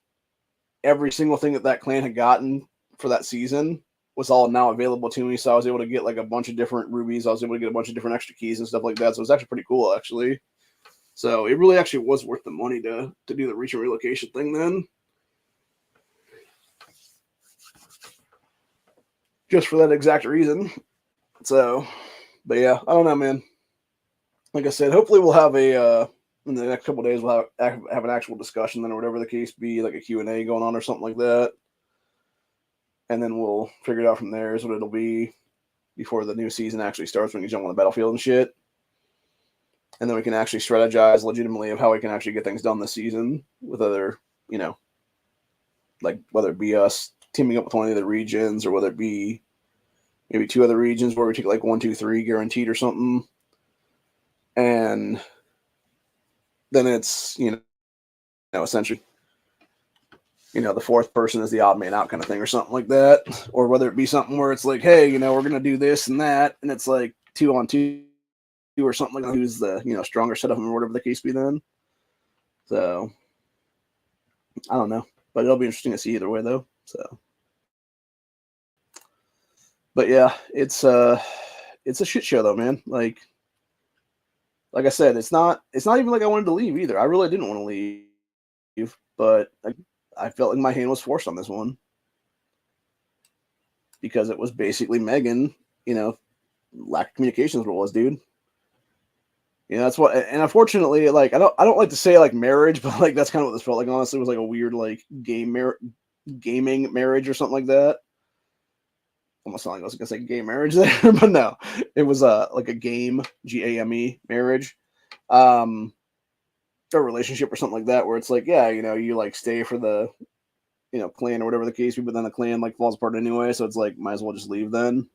every single thing that that clan had gotten for that season was all now available to me. So I was able to get like a bunch of different rubies. I was able to get a bunch of different extra keys and stuff like that. So it was actually pretty cool, actually. So it really actually was worth the money to do the region relocation thing then. Just for that exact reason. So, but yeah, I don't know, man. Like I said, hopefully we'll have a in the next couple of days we'll have an actual discussion then, or whatever the case be, like a Q&A going on or something like that, and then we'll figure it out from there. Is what it'll be before the new season actually starts, when you jump on the battlefield and shit, and then we can actually strategize legitimately of how we can actually get things done this season with other, you know, like whether it be us teaming up with one of the regions, or whether it be maybe 2 other regions where we take like 1, 2, 3 guaranteed or something. And then it's, you know, essentially, you know, the 4th person is the odd man out kind of thing, or something like that. Or whether it be something where it's like, hey, you know, we're going to do this and that, and it's like 2 on 2 or something like that, who's the, you know, stronger set of them, or whatever the case be then. So, I don't know. But it'll be interesting to see either way, though. So, but yeah, it's a shit show, though, man. Like I said, it's not even like I wanted to leave either. I really didn't want to leave, but I felt like my hand was forced on this one, because it was basically Megan, you know, lack of communication is what it was, dude. You know, that's what, and unfortunately, like I don't like to say like marriage, but like that's kind of what this felt like. Honestly, it was like a weird like gaming marriage or something like that. Almost sounded like I was gonna say gay marriage there, but no, it was like a game, GAME marriage, a relationship or something like that, where it's like, yeah, you know, you like stay for the, you know, clan or whatever the case be, but then the clan like falls apart anyway, so it's like might as well just leave then.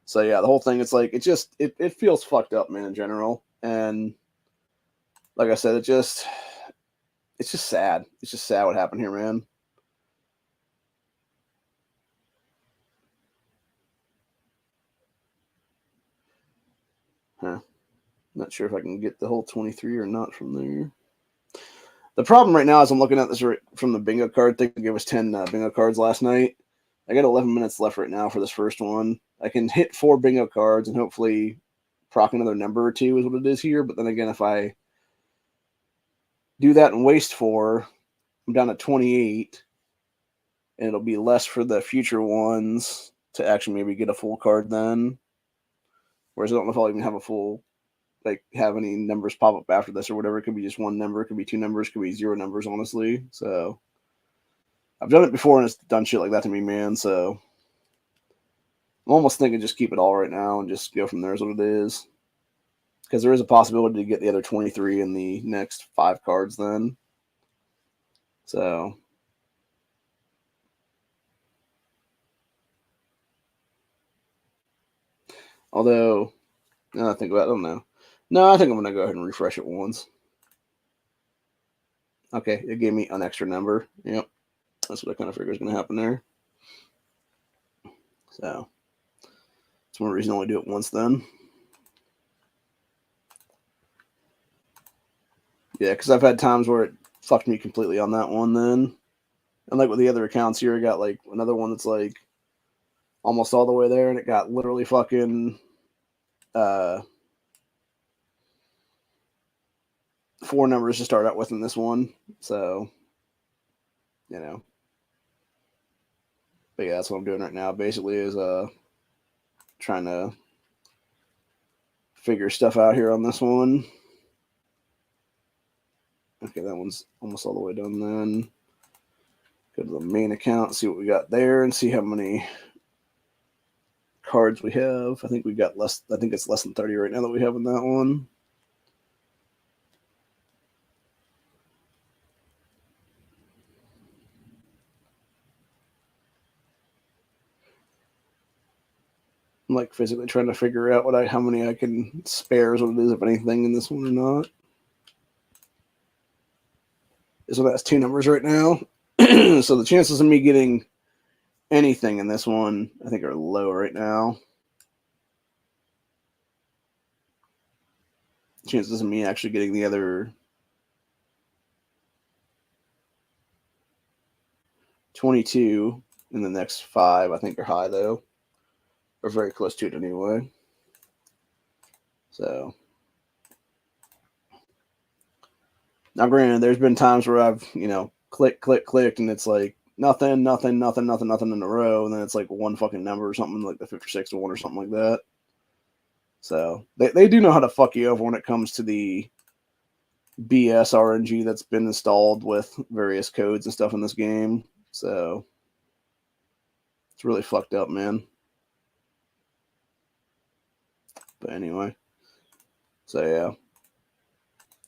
So yeah, the whole thing, it's like it feels fucked up, man, in general. And like I said, it's just sad. It's just sad what happened here, man. Huh. Not sure if I can get the whole 23 or not from there. The problem right now is I'm looking at this from the bingo card thing. They gave us 10 bingo cards last night. I got 11 minutes left right now for this first one. I can hit 4 bingo cards and hopefully proc another number or 2 is what it is here. But then again, if I do that and waste 4, I'm down to 28. And it'll be less for the future ones to actually maybe get a full card then. Whereas I don't know if I'll even have a full, like, have any numbers pop up after this or whatever. It could be just 1 number. It could be 2 numbers. It could be 0 numbers, honestly. So I've done it before, and it's done shit like that to me, man. So I'm almost thinking just keep it all right now and just go from there is what it is. Because there is a possibility to get the other 23 in the next 5 cards then. So although, now I think about it, I don't know. No, I think I'm going to go ahead and refresh it once. Okay, it gave me an extra number. Yep. That's what I kind of figured was going to happen there. So that's one reason I only do it once then. Yeah, because I've had times where it fucked me completely on that one then. And like with the other accounts here, I got like another one that's like almost all the way there, and it got literally fucking 4 numbers to start out with in this one. So, you know. But yeah, that's what I'm doing right now. Basically is trying to figure stuff out here on this one. Okay, that one's almost all the way done then. Go to the main account, see what we got there, and see how many cards we have. I think we got less. I think it's less than 30 right now that we have in that one. I'm like physically trying to figure out how many I can spare is what it is, if anything, in this one or not. This one has 2 numbers right now. So the chances of me getting anything in this one, I think, are low right now. Chances of me actually getting the other 22 in the next 5, I think, are high, though. Or very close to it anyway. So now, granted, there's been times where I've, clicked, and it's like nothing in a row, and then it's like one fucking number or something, like the 5th or 6th one or something like that. So they do know how to fuck you over when it comes to the BS RNG that's been installed with various codes and stuff in this game. So it's really fucked up, man. But anyway, so yeah.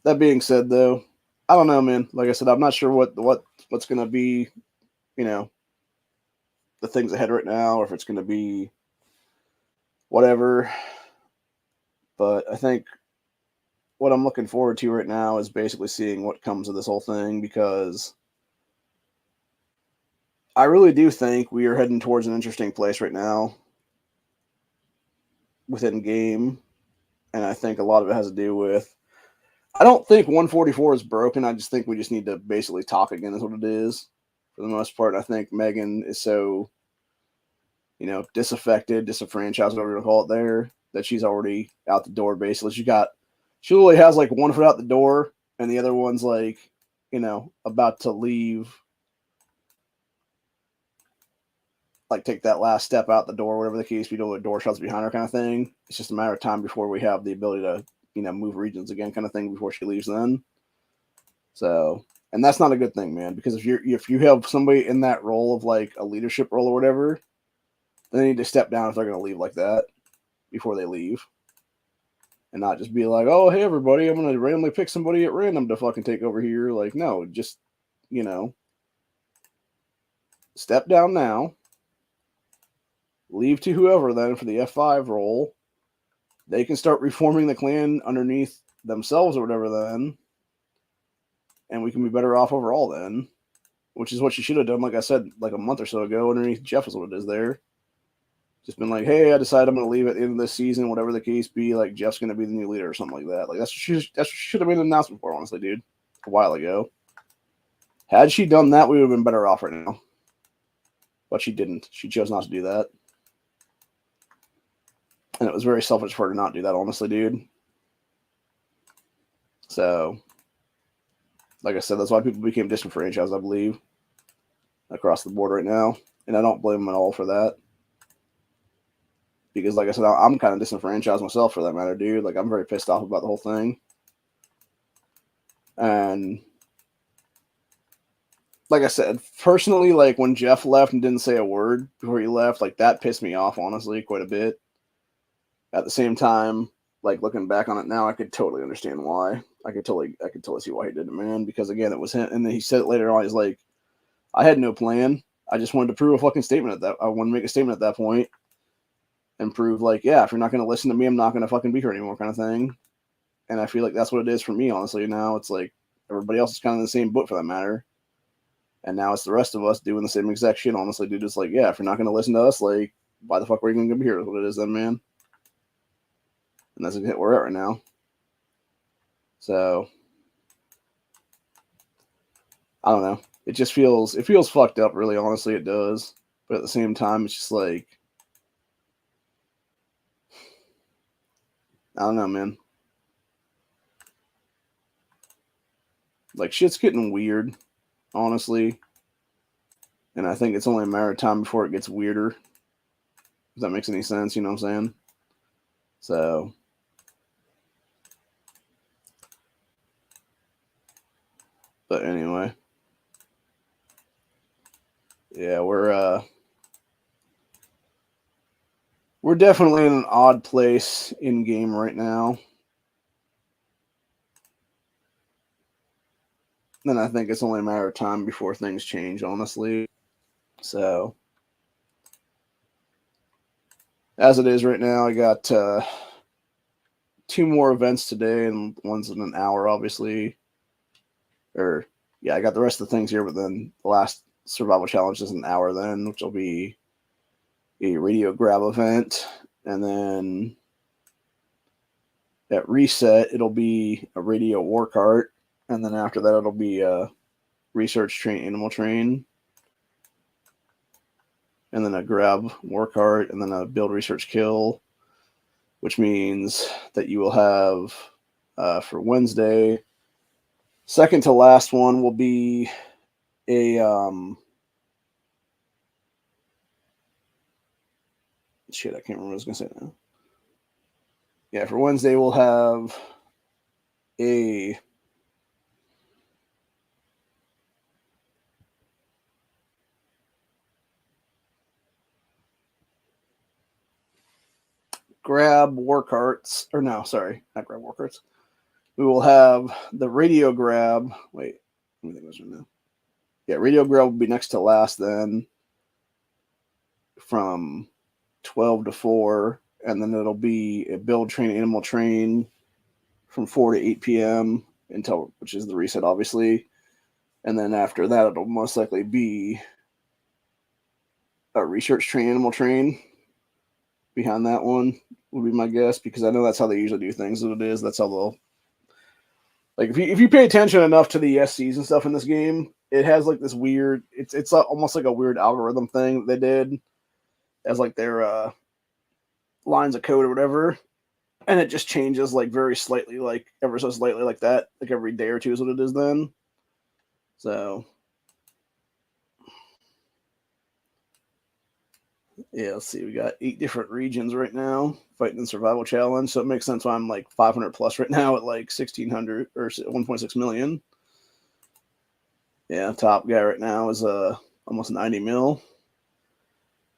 That being said, though, I don't know, man. Like I said, I'm not sure what's gonna be, the things ahead right now, or if it's gonna be whatever. But I think what I'm looking forward to right now is basically seeing what comes of this whole thing, because I really do think we are heading towards an interesting place right now within game. And I think a lot of it has to do with, I don't think 144 is broken. I just think we just need to basically talk again is what it is for the most part. I think Megan is so, disaffected, disenfranchised, whatever you call it there, that she's already out the door basically. She literally has like one foot out the door and the other one's like, about to leave, like take that last step out the door, whatever the case be, the door shuts behind her kind of thing. It's just a matter of time before we have the ability to, move regions again kind of thing before she leaves then. So, and that's not a good thing, man, because if you have somebody in that role of like a leadership role or whatever, they need to step down if they're going to leave like that before they leave. And not just be like, oh, hey, everybody, I'm going to randomly pick somebody at random to fucking take over here. Like, no, just, step down now. Leave to whoever then for the F5 role. They can start reforming the clan underneath themselves or whatever then. And we can be better off overall then. Which is what you should have done, like I said, like a month or so ago underneath Jeff is what it is there. Just been like, hey, I decided I'm going to leave at the end of this season, whatever the case be. Like, Jeff's going to be the new leader or something like that. Like, that should have been an announcement for, honestly, dude. A while ago. Had she done that, we would have been better off right now. But she didn't. She chose not to do that. And it was very selfish for her to not do that, honestly, dude. So, like I said, that's why people became disenfranchised, I believe, across the board right now. And I don't blame them at all for that. Because, like I said, I'm kind of disenfranchised myself for that matter, dude. Like, I'm very pissed off about the whole thing. And, like I said, personally, like, when Jeff left and didn't say a word before he left, like, that pissed me off, honestly, quite a bit. At the same time, like, looking back on it now, I could totally understand why. I could totally see why he did it, man. Because, again, it was him. And then he said it later on. He's like, I had no plan. I just wanted to prove a fucking statement at that. I wanted to make a statement at that point and prove, like, yeah, if you're not going to listen to me, I'm not going to fucking be here anymore, kind of thing. And I feel like that's what it is for me, honestly. Now it's like everybody else is kind of in the same boat for that matter. And now it's the rest of us doing the same exact shit, honestly, dude. Just like, yeah, if you're not going to listen to us, like, why the fuck are you going to be here? That's what it is then, man. And that's where we're at right now. So, I don't know. It just feels fucked up, really, honestly, it does. But at the same time, it's just like, I don't know, man. Like, shit's getting weird, honestly. And I think it's only a matter of time before it gets weirder. If that makes any sense, you know what I'm saying? So, but anyway. Yeah, we're definitely in an odd place in game right now. And I think it's only a matter of time before things change, honestly. So, as it is right now, I got 2 more events today, and one's in an hour, obviously. Or, yeah, I got the rest of the things here, but then the last survival challenge is an hour then, which will be a radio grab event. And then at reset, it'll be a radio war cart. And then after that, it'll be a research train, animal train. And then a grab war cart, and then a build research kill, which means that you will have for Wednesday, second to last one will be a shit, I can't remember what I was gonna say now. Yeah, for Wednesday we'll have a grab war carts, or no, sorry, not grab war carts. We will have the radio grab. Wait, let me think this one now. Yeah, radio grab will be next to last then, from 12 to 4, and then it'll be a build train, animal train from 4 to 8 p.m. until, which is the reset, obviously. And then after that, it'll most likely be a research train, animal train behind that one, would be my guess, because I know that's how they usually do things. What it is, that's how they'll, like, if you pay attention enough to the SCs and stuff in this game, it has like this weird, it's almost like a weird algorithm thing that they did as like their lines of code or whatever, and it just changes like very slightly, like ever so slightly, like that, like every day or two is what it is then. So yeah, let's see, we got 8 different regions right now fighting the survival challenge, so it makes sense why I'm like 500 plus right now at like 1600 or 1.6 million. Yeah, top guy right now is almost 90 mil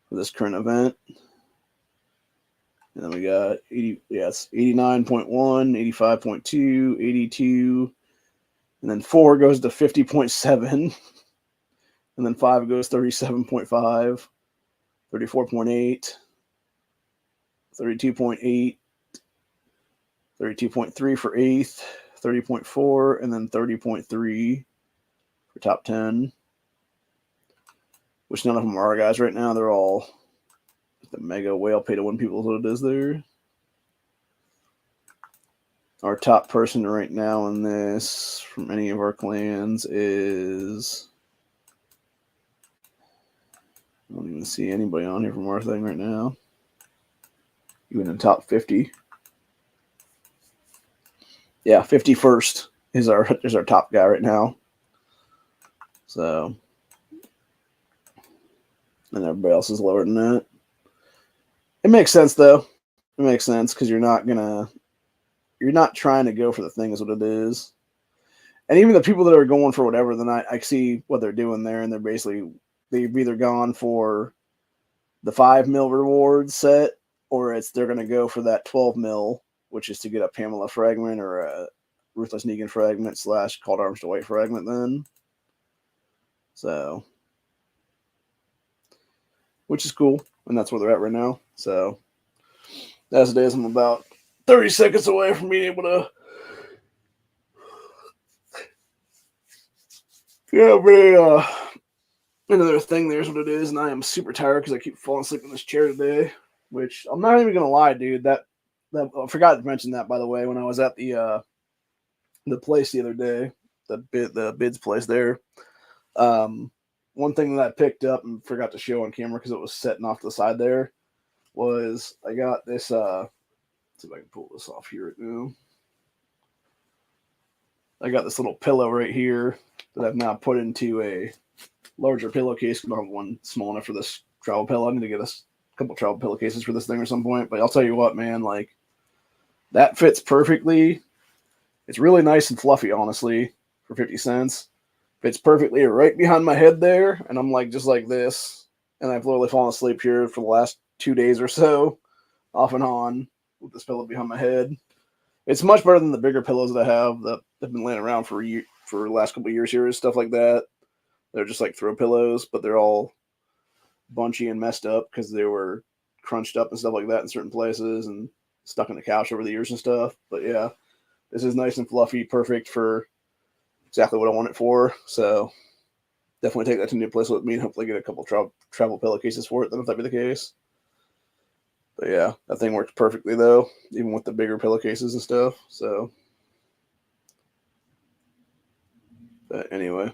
for this current event. And then we got 80, yeah, it's 89.1, 85.2, 82, and then 4 goes to 50.7, and then 5 goes 37.5, 34.8, 32.8, 32.3 for 8th, 30.4, and then 30.3 for top 10, which none of them are our guys right now. They're all the mega whale pay to win people is what it is there. Our top person right now in this from any of our clans is... I don't even see anybody on here from our thing right now. Even in the top 50. Yeah, 51st is our top guy right now. So, and everybody else is lower than that. It makes sense though. It makes sense because you're not trying to go for the thing is what it is. And even the people that are going for whatever, then I see what they're doing there, and they've either gone for the 5 mil reward set, or they're going to go for that 12 mil, which is to get a Pamela fragment or a Ruthless Negan fragment / Called Arms to White fragment then. So, which is cool, and that's where they're at right now. So, as it is, I'm about 30 seconds away from being able to another thing there's what it is, and I am super tired because I keep falling asleep in this chair today, which I'm not even gonna lie, dude. That I forgot to mention that, by the way, when I was at the place the other day, the bids place there. One thing that I picked up and forgot to show on camera because it was sitting off to the side there was I got this. Let's see if I can pull this off here right now. I got this little pillow right here that I've now put into a larger pillowcase. I don't have one small enough for this travel pillow. I need to get a couple travel pillowcases for this thing or some point. But I'll tell you what, man, like that fits perfectly. It's really nice and fluffy, honestly, for 50 cents. Fits perfectly right behind my head there, and I'm like just like this. And I've literally fallen asleep here for the last 2 days or so, off and on, with this pillow behind my head. It's much better than the bigger pillows that I have that have been laying around for the last couple of years here and stuff like that. They're just like throw pillows, but they're all bunchy and messed up because they were crunched up and stuff like that in certain places and stuck in the couch over the years and stuff. But yeah, this is nice and fluffy, perfect for exactly what I want it for. So definitely take that to a new place with me and hopefully get a couple travel pillowcases for it then if that be the case. But yeah, that thing works perfectly though, even with the bigger pillowcases and stuff. So, but anyway,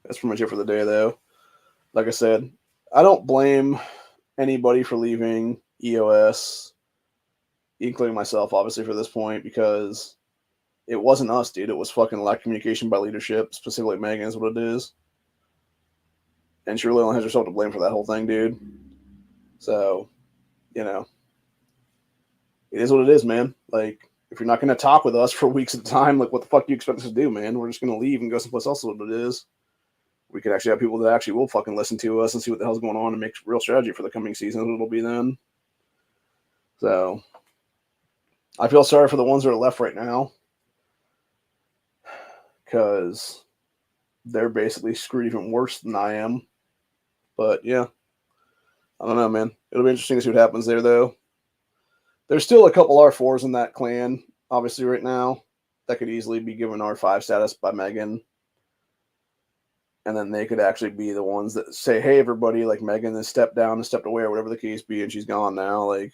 that's pretty much it for the day though. Like I said, I don't blame anybody for leaving EOS, including myself, obviously, for this point, because it wasn't us, dude. It was fucking lack of communication by leadership, specifically Megan is what it is. And she really only has herself to blame for that whole thing, dude. So, you know, it is what it is, man. Like, if you're not going to talk with us for weeks at a time, like, what the fuck do you expect us to do, man? We're just going to leave and go someplace else what it is. We could actually have people that actually will fucking listen to us and see what the hell's going on and make real strategy for the coming season. It'll be then. So, I feel sorry for the ones that are left right now because they're basically screwed even worse than I am. But, yeah. I don't know, man. It'll be interesting to see what happens there, though. There's still a couple R4s in that clan, obviously, right now, that could easily be given R5 status by Megan. And then they could actually be the ones that say, hey, everybody, like Megan has stepped down and stepped away or whatever the case be, and she's gone now, like,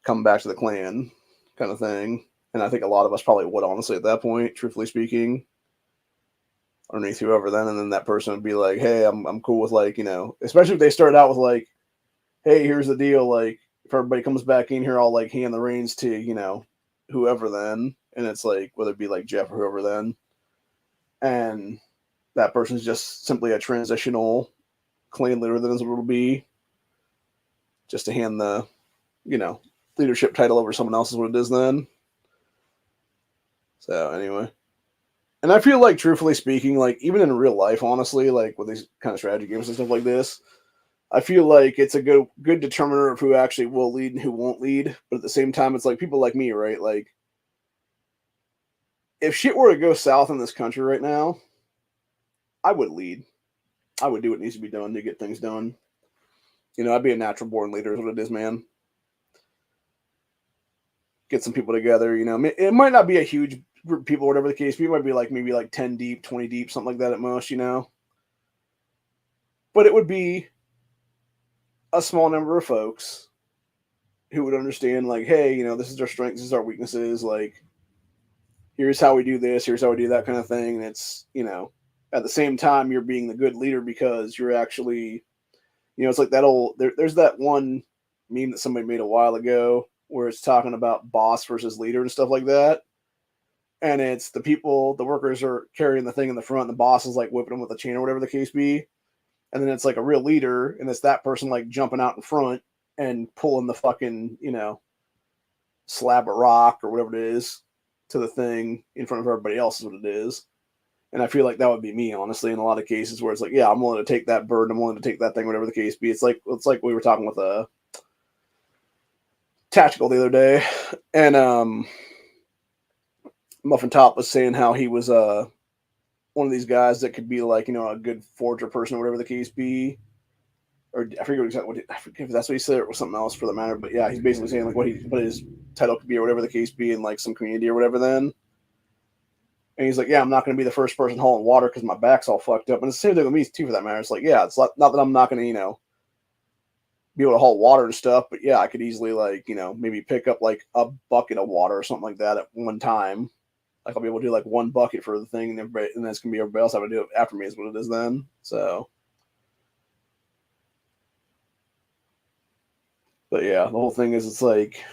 come back to the clan kind of thing. And I think a lot of us probably would, honestly, at that point, truthfully speaking, underneath whoever then. And then that person would be like, hey, I'm cool with, like, you know, especially if they started out with, like, hey, here's the deal, like, if everybody comes back in here, I'll, like, hand the reins to, you know, whoever then. And it's like, whether it be, like, Jeff or whoever then. And that person's just simply a transitional clan leader, then is what it'll be. Just to hand the, you know, leadership title over someone else is what it is then. So, anyway. And I feel like, truthfully speaking, like, even in real life, honestly, like, with these kind of strategy games and stuff like this, I feel like it's a good determiner of who actually will lead and who won't lead. But at the same time, it's like people like me, right? Like, if shit were to go south in this country right now, I would lead. I would do what needs to be done to get things done. You know, I'd be a natural born leader is what it is, man. Get some people together, you know. It might not be a huge group of people, whatever the case. We might be like maybe like 10 deep, 20 deep, something like that at most, you know. But it would be a small number of folks who would understand, like, hey, you know, this is our strengths, this is our weaknesses, like, here's how we do this, here's how we do that kind of thing. And it's, you know, at the same time, you're being the good leader because you're actually, you know, it's like that old, there's that one meme that somebody made a while ago where it's talking about boss versus leader and stuff like that. And it's the people, the workers are carrying the thing in the front, and the boss is like whipping them with a chain or whatever the case be. And then it's like a real leader, and it's that person like jumping out in front and pulling the fucking, you know, slab of rock or whatever it is to the thing in front of everybody else is what it is. And I feel like that would be me, honestly, in a lot of cases where it's like, yeah, I'm willing to take that burden, I'm willing to take that thing, whatever the case be. It's like we were talking with a tactical the other day, and Muffin Top was saying how he was one of these guys that could be like, you know, a good forger person or whatever the case be. Or I forget exactly I forget if that's what he said or it was something else for the matter. But yeah, he's basically saying like what his title could be or whatever the case be in like some community or whatever then. And he's like, yeah, I'm not going to be the first person hauling water because my back's all fucked up. And it's the same thing with me too, for that matter. It's like, yeah, it's not that I'm not going to, you know, be able to haul water and stuff, but yeah, I could easily like, you know, maybe pick up like a bucket of water or something like that at one time. Like I'll be able to do like one bucket for the thing, and then it's gonna be everybody else having to do it after me is what it is then. So, but yeah, the whole thing is it's like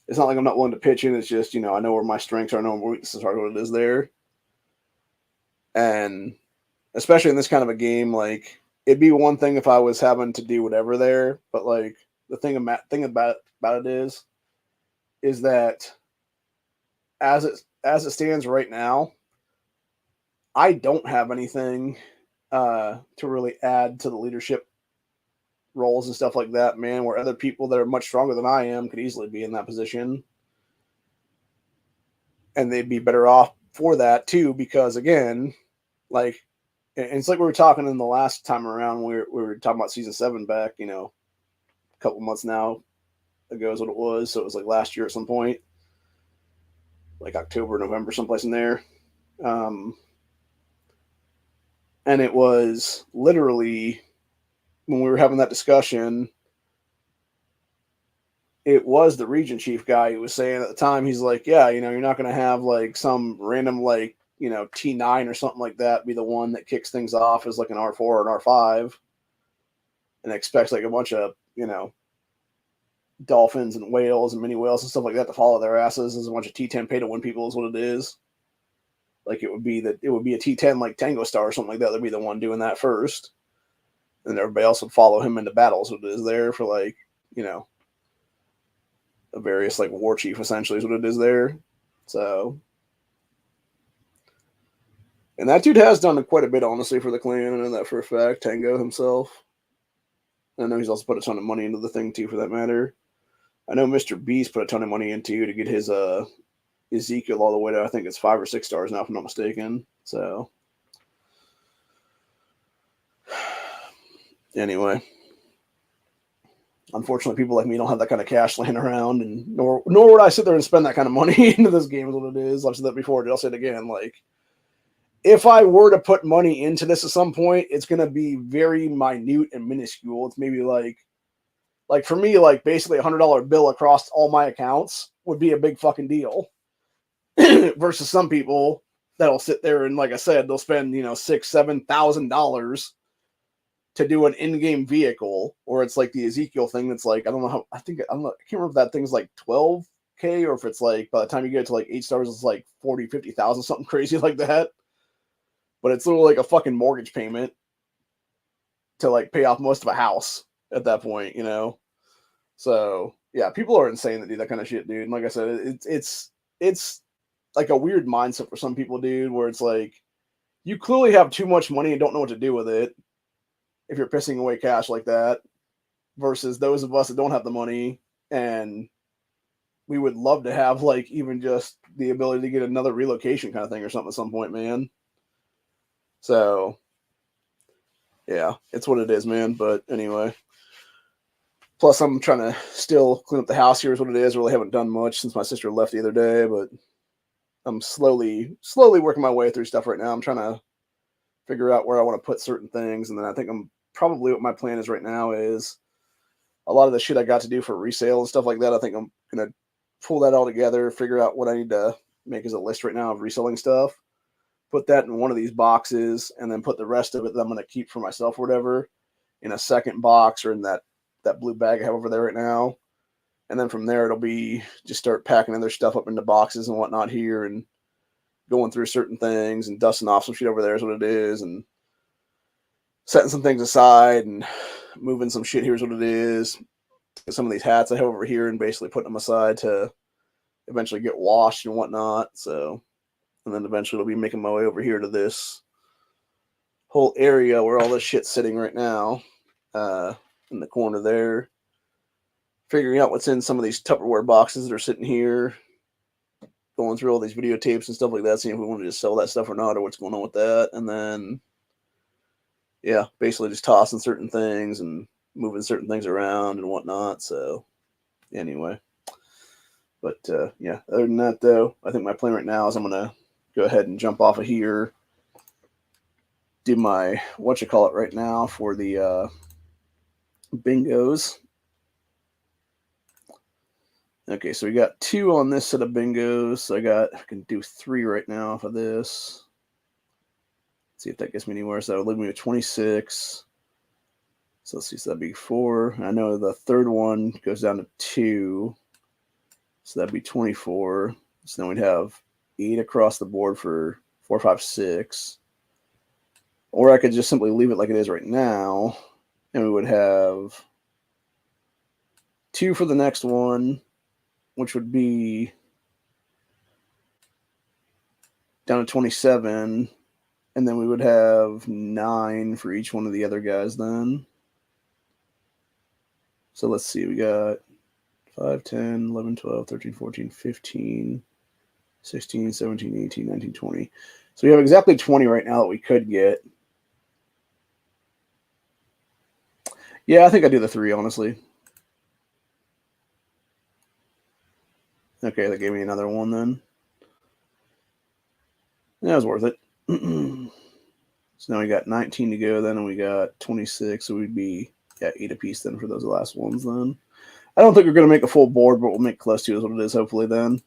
it's not like I'm not willing to pitch in. It's just, you know, I know where my strengths are, I know where my weaknesses are, what it is there, and especially in this kind of a game, like it'd be one thing if I was having to do whatever there, but like the thing about it is that as it stands right now, I don't have anything to really add to the leadership roles and stuff like that, man, where other people that are much stronger than I am could easily be in that position. And they'd be better off for that too, because again, like, and it's like we were talking in the last time around, we were talking about season 7 back, you know, a couple months now ago is what it was. So it was like last year at some point, like October, November, someplace in there. And it was literally when we were having that discussion, it was the region chief guy who was saying at the time, he's like, yeah, you know, you're not going to have like some random, like, you know, T9 or something like that be the one that kicks things off as like an R4 or an R5 and expects like a bunch of, you know, dolphins and whales and mini whales and stuff like that to follow their asses as a bunch of T10 pay to win people is what it is. Like it would be a T10 like Tango Star or something like that. That'd be the one doing that first. And everybody else would follow him into battles. What it is there for like, you know, a various like war chief essentially is what it is there. So, and that dude has done quite a bit honestly for the clan. I know that for a fact. Tango himself. I know he's also put a ton of money into the thing too, for that matter. I know Mr. Beast put a ton of money into to get his Ezekiel all the way to, I think it's 5 or 6 stars now, if I'm not mistaken. So anyway, unfortunately, people like me don't have that kind of cash laying around, and nor would I sit there and spend that kind of money into this game. Is what it is. I've said that before. I'll say it again. Like, if I were to put money into this at some point, it's going to be very minute and minuscule. It's maybe like for me, like basically $100 bill across all my accounts would be a big fucking deal. Versus some people that'll sit there and, like I said, they'll spend, you know, $6,000-$7,000 to do an in-game vehicle, or it's like the Ezekiel thing that's like, I don't know how, I can't remember if that thing's like 12K or if it's like by the time you get to like 8 stars, it's like 40,000-50,000, something crazy like that. But it's literally like a fucking mortgage payment to like pay off most of a house at that point, you know? So yeah, people are insane that do that kind of shit, dude. And like I said, it's like a weird mindset for some people, dude, where it's like, you clearly have too much money and don't know what to do with it if you're pissing away cash like that, versus those of us that don't have the money and we would love to have like even just the ability to get another relocation kind of thing or something at some point, man. So yeah, it's what it is, man. But anyway, plus I'm trying to still clean up the house here is what it is. I really haven't done much since my sister left the other day, but I'm slowly working my way through stuff right now. I'm trying to figure out where I want to put certain things. And then I think I'm probably, what my plan is right now is a lot of the shit I got to do for resale and stuff like that, I think I'm going to pull that all together, figure out what I need to make as a list right now of reselling stuff, put that in one of these boxes, and then put the rest of it that I'm going to keep for myself or whatever in a second box or in that blue bag I have over there right now. And then from there, it'll be just start packing other stuff up into boxes and whatnot here and going through certain things and dusting off some shit over there is what it is, and setting some things aside and moving some shit. Here's what it is. Some of these hats I have over here and basically putting them aside to eventually get washed and whatnot. So, and then eventually I'll be making my way over here to this whole area where all this shit's sitting right now, in the corner there. Figuring out what's in some of these Tupperware boxes that are sitting here. Going through all these videotapes and stuff like that, seeing if we want to just sell that stuff or not, or what's going on with that. And then, yeah, basically just tossing certain things and moving certain things around and whatnot. So, anyway. But, yeah, other than that, though, I think my plan right now is I'm going to go ahead and jump off of here. Do my, right now for the bingos. Okay, so we got 2 on this set of bingos. So I can do 3 right now off of this. Let's see if that gets me anywhere. So that would leave me with 26. So let's see, so that'd be 4. I know the third one goes down to 2. So that'd be 24. So then we'd have 8 across the board for 4, 5, 6. Or I could just simply leave it like it is right now. And we would have 2 for the next one, which would be down to 27. And then we would have 9 for each one of the other guys then. So let's see, we got 5, 10, 11, 12, 13, 14, 15, 16, 17, 18, 19, 20. So we have exactly 20 right now that we could get. Yeah, I think I do the 3, honestly. Okay, that gave me another 1 then. That was worth it. So now we got 19 to go then, and we got 26, so we'd be 8 apiece then for those last ones then. I don't think we're going to make a full board, but we'll make close to is what it is, hopefully then.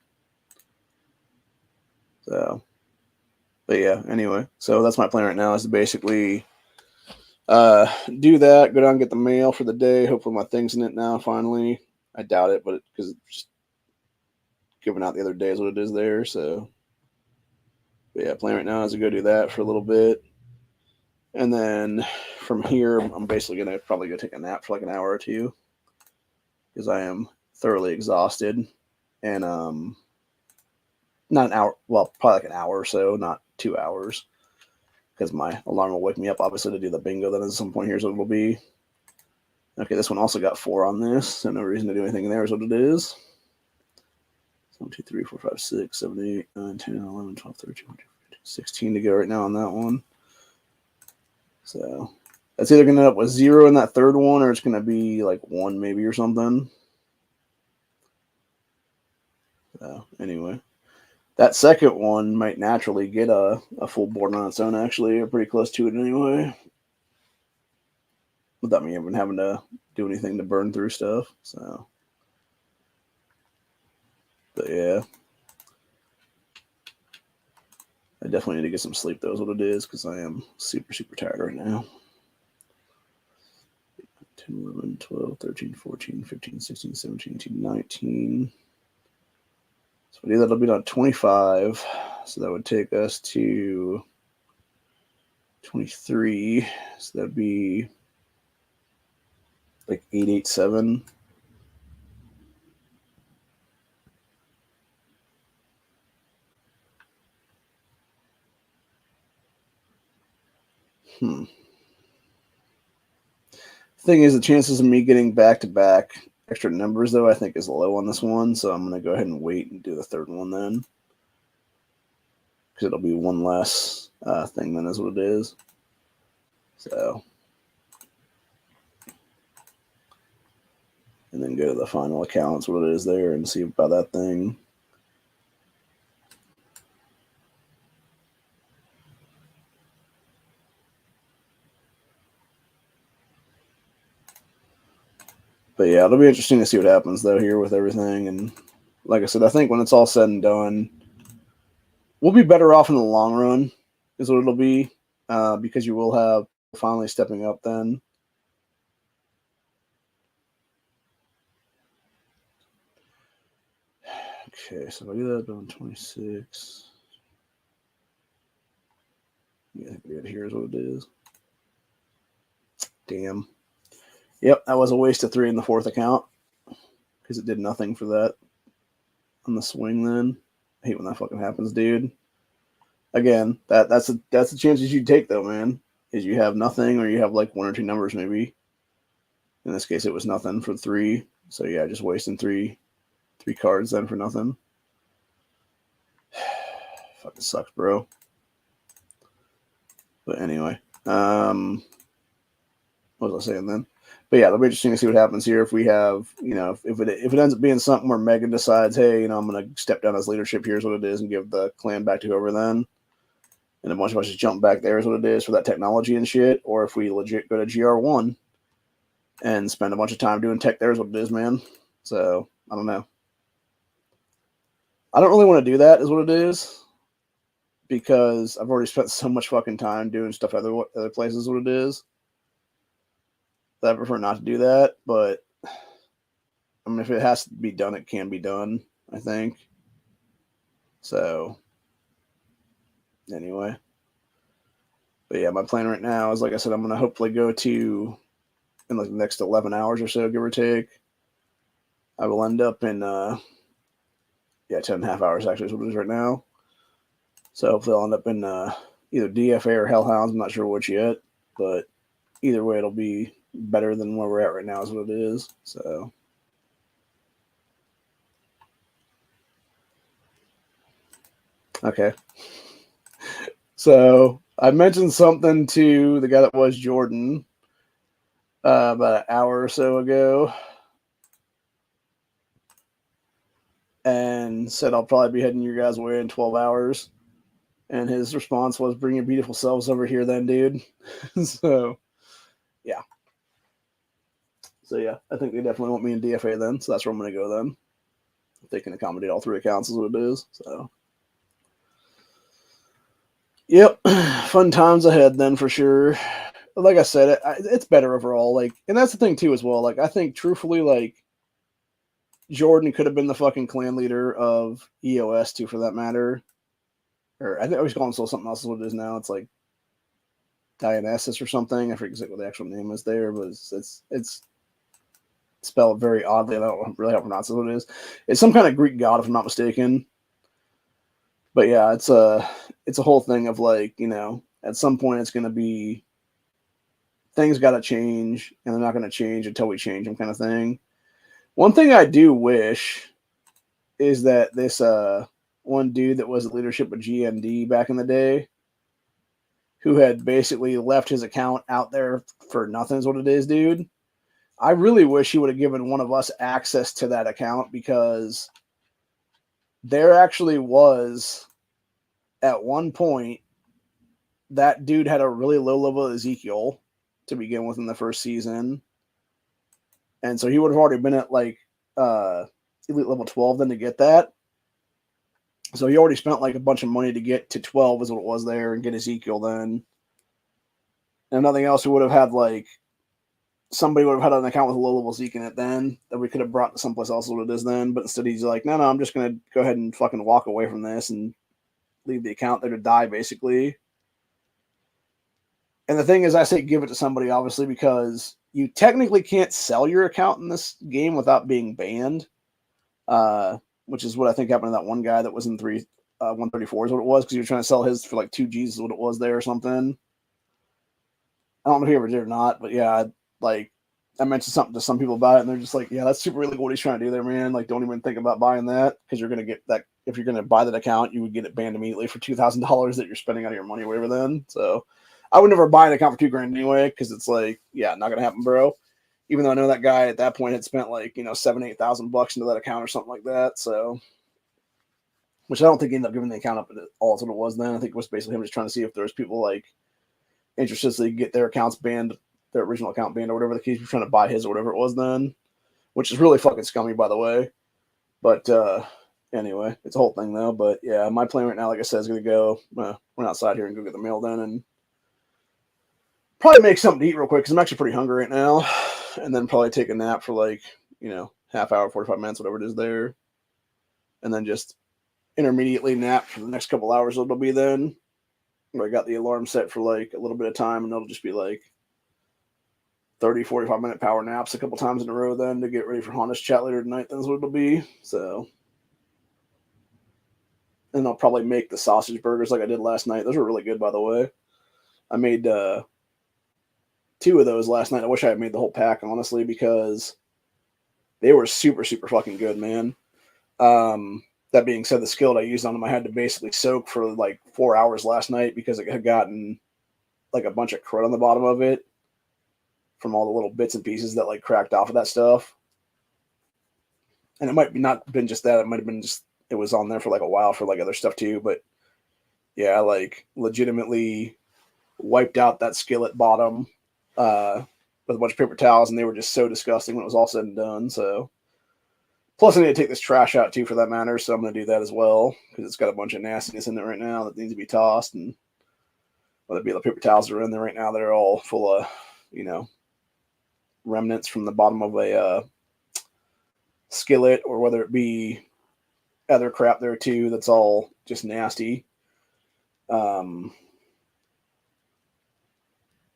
So, but yeah, anyway. So that's my plan right now, is to basically do that, go down and get the mail for the day. Hopefully my thing's in it now, finally. I doubt it, but because it's just giving out the other day is what it is there, so. But yeah, plan right now is to go do that for a little bit. And then from here, I'm basically going to probably go take a nap for like an hour or 2. Because I am thoroughly exhausted. And not an hour, well, probably like an hour or so, not 2 hours. Because my alarm will wake me up, obviously, to do the bingo then at some point here, so it'll be. Okay, this one also got 4 on this, so no reason to do anything there is what it is. 1, 2, 3, 4, 5, 6, 7, 8, 9, 10, 11, 12, 13, 14, 15, 16 to go right now on that one. So that's either going to end up with 0 in that third one, or it's going to be like 1 maybe or something. So anyway, that second one might naturally get a full board on its own, actually, or pretty close to it anyway. Without me even having to do anything to burn through stuff. So, but yeah. I definitely need to get some sleep, though, is what it is, because I am super, super tired right now. 10, 11, 12, 13, 14, 15, 16, 17, 18, 19. So that'll be on 25. So that would take us to 23. So that'd be like 887. Thing is, the chances of me getting back-to-back extra numbers, though, I think is low on this one. So I'm going to go ahead and wait and do the third one then. Because it'll be 1 less thing then is what it is. So. And then go to the final accounts, what it is there, and see about that thing. But yeah, it'll be interesting to see what happens though here with everything. And like I said, I think when it's all said and done, we'll be better off in the long run, is what it'll be, because you will have finally stepping up then. Okay, so if I do that on 26. Yeah, here's what it is. Damn. Yep, that was a waste of 3 in the 4th account because it did nothing for that on the swing then. I hate when that fucking happens, dude. Again, that's the chances you take though, man. Is you have nothing or you have like 1 or 2 numbers maybe. In this case, it was nothing for 3. So yeah, just wasting three cards then for nothing. Fucking sucks, bro. But anyway, what was I saying then? But yeah, it'll be interesting to see what happens here if we have, if it ends up being something where Megan decides, hey, I'm going to step down as leadership, here's what it is, and give the clan back to whoever then. And a bunch of us just jump back there is what it is for that technology and shit. Or if we legit go to GR1 and spend a bunch of time doing tech there is what it is, man. So, I don't know. I don't really want to do that is what it is. Because I've already spent so much fucking time doing stuff other places is what it is. I prefer not to do that, but I mean, if it has to be done, it can be done, I think. So, anyway. But yeah, my plan right now is, like I said, I'm going to hopefully go to, in like the next 11 hours or so, give or take. I will end up in, 10.5 hours actually is what it is right now. So hopefully I'll end up in either DFA or Hellhounds. I'm not sure which yet, but either way, it'll be better than where we're at right now is what it is. So, okay. So I mentioned something to the guy that was Jordan about an hour or so ago, and said I'll probably be heading your guys' way in 12 hours. And his response was, "Bring your beautiful selves over here, then, dude." So, yeah. So yeah, I think they definitely want me in DFA then. So that's where I'm going to go then. If they can accommodate all 3 accounts is what it is. So, yep, fun times ahead then for sure. Like I said, it's better overall. Like, and that's the thing too as well. Like, I think truthfully, like, Jordan could have been the fucking clan leader of EOS too, for that matter. Or I think I was calling him something else is what it is now. It's like Dionysus or something. I forget what the actual name is there, but it's spelled very oddly. I don't really how to pronounce it. What it is. It's some kind of Greek god, if I'm not mistaken. But yeah, it's a whole thing of like, at some point it's going to be things got to change, and they're not going to change until we change them, kind of thing. One thing I do wish is that this one dude that was at leadership with GND back in the day, who had basically left his account out there for nothing is what it is, dude. I really wish he would have given one of us access to that account, because there actually was, at one point, that dude had a really low level of Ezekiel to begin with in the first season. And so he would have already been at like elite level 12 then to get that. So he already spent like a bunch of money to get to 12 is what it was there and get Ezekiel then. And nothing else, we would have had like, somebody would have had an account with a low level Zeke in it then that we could have brought to someplace else what it is then. But instead he's like, no, I'm just going to go ahead and fucking walk away from this and leave the account there to die, basically. And the thing is, I say give it to somebody, obviously, because you technically can't sell your account in this game without being banned, which is what I think happened to that one guy that was in 134 is what it was, because he was trying to sell his for like 2 G's is what it was there or something. I don't know if he ever did or not, but yeah, like, I mentioned something to some people about it, and they're just like, yeah, that's super illegal what he's trying to do there, man. Like, don't even think about buying that, because you're going to get that. If you're going to buy that account, you would get it banned immediately for $2,000 that you're spending out of your money or whatever then. So I would never buy an account for $2,000 anyway, because it's like, yeah, not going to happen, bro. Even though I know that guy at that point had spent like, $7,000-8,000 into that account or something like that. So, which I don't think he ended up giving the account up at all. That's what it was then. I think it was basically him just trying to see if there was people like interested so they could get their accounts banned, their original account banned or whatever the case. He was trying to buy his or whatever it was then. which is really fucking scummy, by the way. But anyway, it's a whole thing though. But yeah, my plan right now, like I said, is going to go run outside here and go get the mail done and probably make something to eat real quick because I'm actually pretty hungry right now. And then probably take a nap for like, half hour, 45 minutes, whatever it is there. And then just intermediately nap for the next couple hours. It'll be then. I got the alarm set for like a little bit of time, and it'll just be like 30, 45-minute power naps a couple times in a row then to get ready for Honda's chat later tonight. That's what it'll be. So, and I'll probably make the sausage burgers like I did last night. Those were really good, by the way. I made 2 of those last night. I wish I had made the whole pack, honestly, because they were super, super fucking good, man. That being said, the skillet I used on them, I had to basically soak for like 4 hours last night because it had gotten like a bunch of crud on the bottom of it from all the little bits and pieces that like cracked off of that stuff. And it might be not been just that. It might have been just, it was on there for like a while for like other stuff too. But yeah, like legitimately wiped out that skillet bottom with a bunch of paper towels, and they were just so disgusting when it was all said and done. So, plus I need to take this trash out too, for that matter. So I'm going to do that as well because it's got a bunch of nastiness in it right now that needs to be tossed. And whether it be the paper towels that are in there right now that are all full of, remnants from the bottom of a skillet, or whether it be other crap there too that's all just nasty.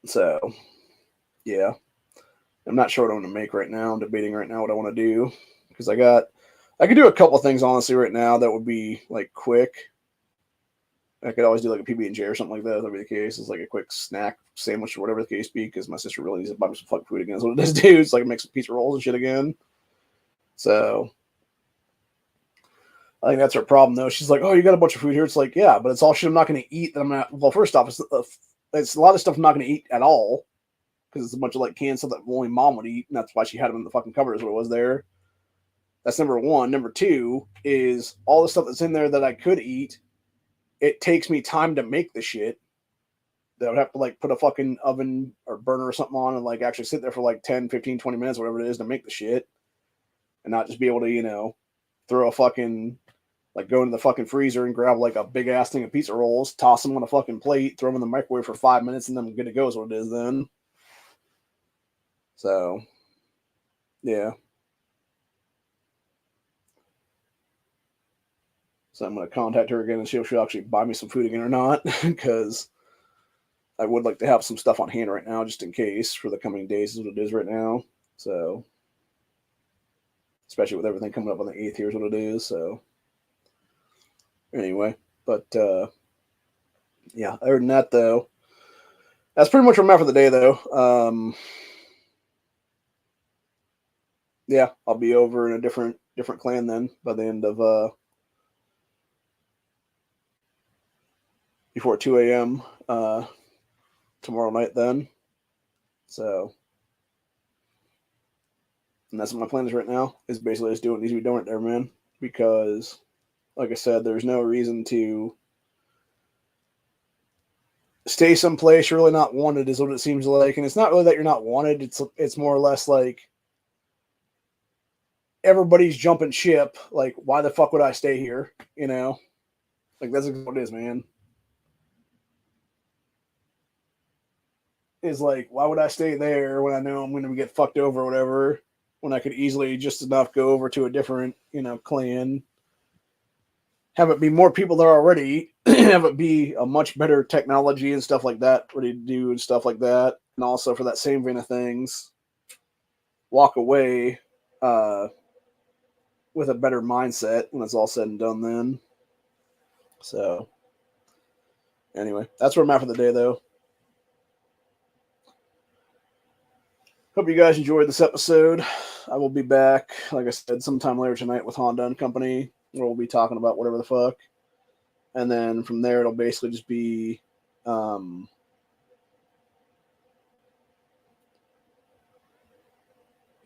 So yeah, I'm not sure what I'm going to make right now. I'm debating right now what I want to do because I could do a couple things honestly right now that would be like quick. I could always do like a PB&J or something like that. That'd be the case. It's like a quick snack sandwich or whatever the case be, because my sister really needs to buy me some fucking food again. That's what it is, dude. It's like make some pizza rolls and shit again. So I think that's her problem, though. She's like, "Oh, you got a bunch of food here." It's like, yeah, but it's all shit I'm not going to eat. That I'm not. Well, first off, it's a lot of stuff I'm not going to eat at all because it's a bunch of like canned stuff that only mom would eat, and that's why she had them in the fucking cupboard. Is what it was there. That's number one. Number two is all the stuff that's in there that I could eat. It takes me time to make the shit. That would have to like put a fucking oven or burner or something on and like actually sit there for like 10, 15, 20 minutes, whatever it is, to make the shit. And not just be able to, throw a fucking, like go into the fucking freezer and grab like a big ass thing of pizza rolls, toss them on a fucking plate, throw them in the microwave for 5 minutes, and then I'm good to go is what it is then. So, yeah. So I'm going to contact her again and see if she'll actually buy me some food again or not, because I would like to have some stuff on hand right now just in case for the coming days is what it is right now. So, especially with everything coming up on the 8th, here's what it is. So, anyway, but yeah, other than that, though, that's pretty much what I'm at for the day, though. Yeah, I'll be over in a different clan then by the end of before 2 a.m. Tomorrow night then. So, and that's what my plan is right now, is basically just doing what needs to be done right there, man. Because, like I said, there's no reason to stay someplace you're really not wanted, is what it seems like. And it's not really that you're not wanted. It's more or less like everybody's jumping ship. Like, why the fuck would I stay here? Like, that's what it is, man. Is like, why would I stay there when I know I'm going to get fucked over or whatever, when I could easily just enough go over to a different, clan, have it be more people there already, have it be a much better technology and stuff like that, ready to do and stuff like that. And also for that same vein of things, walk away with a better mindset when it's all said and done then. So, anyway, that's where I'm at for the day, though. Hope you guys enjoyed this episode. I will be back, like I said, sometime later tonight with Honda and Company, where we'll be talking about whatever the fuck. And then from there, it'll basically just be trying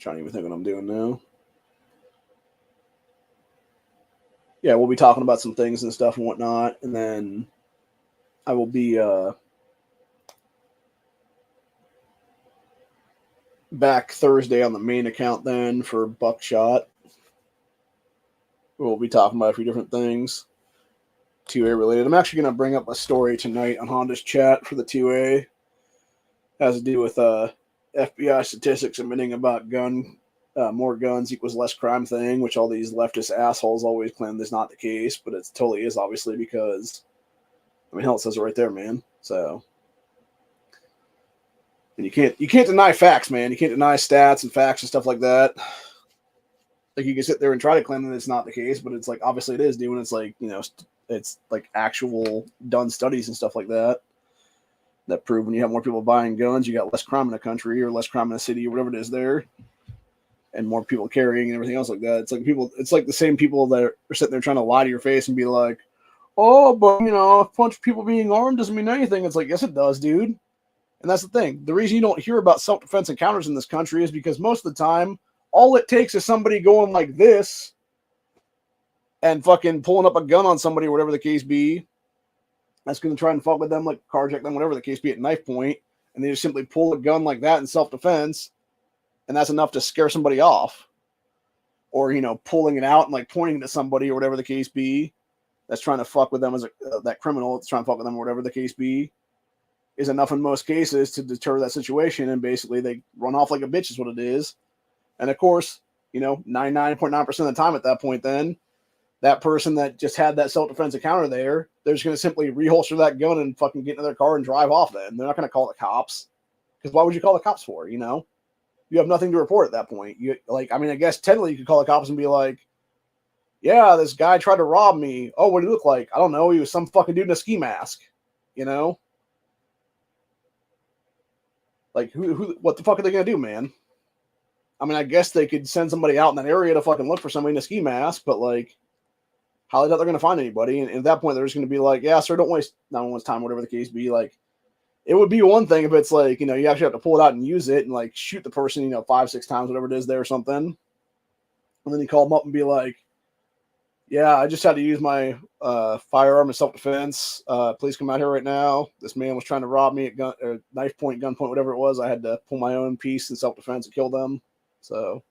to even think what I'm doing now. Yeah, we'll be talking about some things and stuff and whatnot. And then I will be back Thursday on the main account then for Buckshot. We'll be talking about a few different things 2A related. I'm actually going to bring up a story tonight on Honda's chat for the 2A. It has to do with FBI statistics admitting about more guns equals less crime thing, which all these leftist assholes always claim is not the case, but it totally is, obviously, because, I mean, hell, it says it right there, man. So, and you can't deny facts, man. You can't deny stats and facts and stuff like that. Like, you can sit there and try to claim that it's not the case, but it's like, obviously it is, dude. And it's like, you know, it's like actual done studies and stuff like that prove when you have more people buying guns, you got less crime in the country or less crime in the city or whatever it is there, and more people carrying and everything else like that. It's like the same people that are sitting there trying to lie to your face and be like, oh, but, you know, a bunch of people being armed doesn't mean anything. It's like, yes, it does, dude. And that's the thing. The reason you don't hear about self-defense encounters in this country is because most of the time, all it takes is somebody going like this and fucking pulling up a gun on somebody or whatever the case be. That's going to try and fuck with them, like carjack them, whatever the case be, at knife point, and they just simply pull a gun like that in self-defense, and that's enough to scare somebody off. Or, you know, pulling it out and like pointing to somebody or whatever the case be, that's trying to fuck with them as that criminal that's trying to fuck with them or whatever the case be, is enough in most cases to deter that situation, and basically they run off like a bitch is what it is. And of course, you know, 99.9% of the time at that point then, that person that just had that self-defense encounter there, they're just going to simply reholster that gun and fucking get into their car and drive off then. They're not going to call the cops. Because why would you call the cops for, you know? You have nothing to report at that point. I guess technically you could call the cops and be like, yeah, this guy tried to rob me. Oh, what did he look like? I don't know. He was some fucking dude in a ski mask, you know? Like, what the fuck are they going to do, man? I mean, I guess they could send somebody out in that area to fucking look for somebody in a ski mask, but like, how they're going to find anybody? And at that point, they're just going to be like, yeah, sir, don't waste no one's time, whatever the case be. Like, it would be one thing if it's like, you know, you actually have to pull it out and use it and like shoot the person, you know, 5-6 times, whatever it is there or something. And then you call them up and be like, yeah, I just had to use my firearm in self-defense. Please come out here right now. This man was trying to rob me at knife point, gunpoint, whatever it was. I had to pull my own piece in self-defense and kill them. So,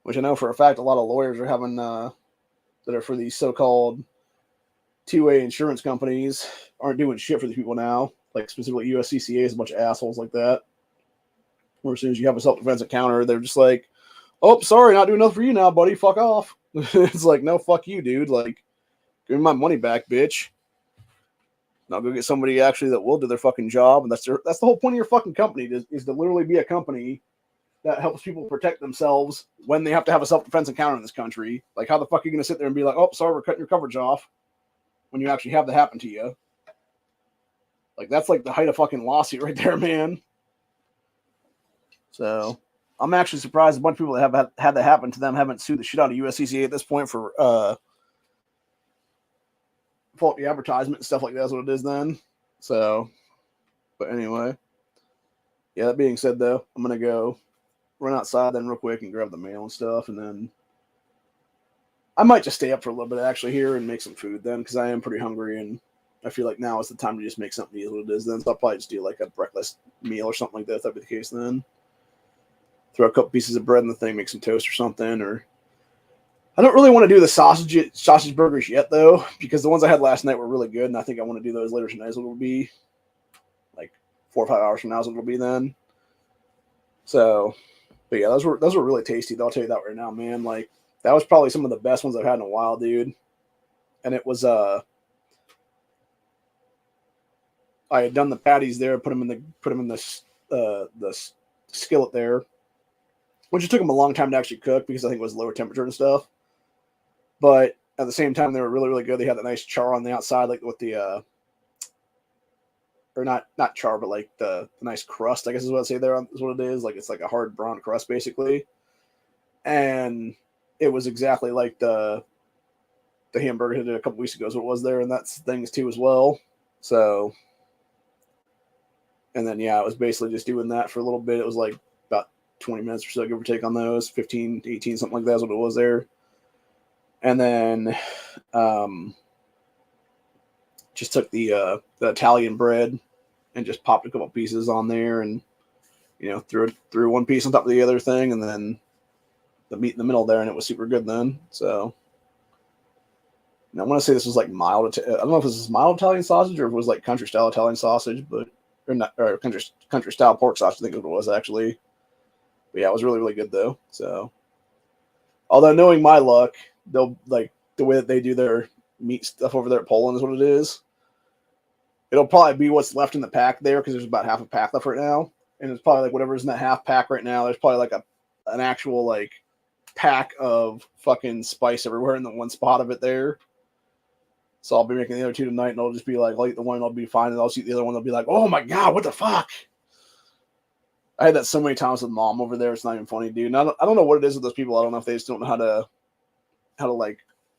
which I know for a fact a lot of lawyers are having that are for these so-called 2A insurance companies aren't doing shit for these people now. Like specifically USCCA is a bunch of assholes like that. Where as soon as you have a self-defense encounter, they're just like, oh, sorry, not doing nothing for you now, buddy. Fuck off. It's like, no, fuck you, dude. Like, give me my money back, bitch. Now go get somebody actually that will do their fucking job. And that's the whole point of your fucking company is to literally be a company that helps people protect themselves when they have to have a self-defense encounter in this country. Like, how the fuck are you going to sit there and be like, oh, sorry, we're cutting your coverage off when you actually have that happen to you? Like, that's like the height of fucking lawsuit right there, man. So, I'm actually surprised a bunch of people that have had that happen to them haven't sued the shit out of USCCA at this point for faulty advertisement and stuff like that. That's what it is then. So, but anyway. Yeah, that being said, though, I'm going to go run outside then real quick and grab the mail and stuff, and then I might just stay up for a little bit actually here and make some food then, because I am pretty hungry, and I feel like now is the time to just make something is what it is then. So I'll probably just do like a breakfast meal or something like that if that'd be the case then. Throw a couple pieces of bread in the thing, make some toast or something, or I don't really want to do the sausage burgers yet though, because the ones I had last night were really good, and I think I want to do those later tonight. So it'll be like 4 or 5 hours from now, so it'll be then. So, but yeah, those were really tasty though. I'll tell you that right now, man. Like, that was probably some of the best ones I've had in a while, dude. And it was I had done the patties there, put them in the skillet there, which it took them a long time to actually cook because I think it was lower temperature and stuff. But at the same time, they were really, really good. They had that nice char on the outside, like with the or not char, but like the nice crust, I guess is what I'd say there is what it is. Like, it's like a hard brown crust basically. And it was exactly like the hamburger I did a couple weeks ago is what it was there, and that's things too as well. So, and then yeah, it was basically just doing that for a little bit. It was like about 20 minutes or so, give or take on those, 15, 18, something like that is what it was there. And then just took the Italian bread and just popped a couple pieces on there, and threw one piece on top of the other thing, and then the meat in the middle there, and it was super good then. So and I want to say this was like mild. I don't know if this is mild Italian sausage or if it was like country style Italian sausage, but or country style pork sausage. I think it was actually. But yeah, it was really really good though. So although knowing my luck, they'll like the way that they do their meat stuff over there at Poland is what it is. It'll probably be what's left in the pack there because there's about half a pack left right now, and it's probably like whatever's in that half pack right now. There's probably like an actual like pack of fucking spice everywhere in the one spot of it there. So I'll be making the other two tonight, and I'll just be like, I'll eat the one, and I'll be fine, and I'll eat the other one. They'll be like, oh my god, what the fuck? I had that so many times with mom over there. It's not even funny, dude. And I don't know what it is with those people. I don't know if they just don't know how to like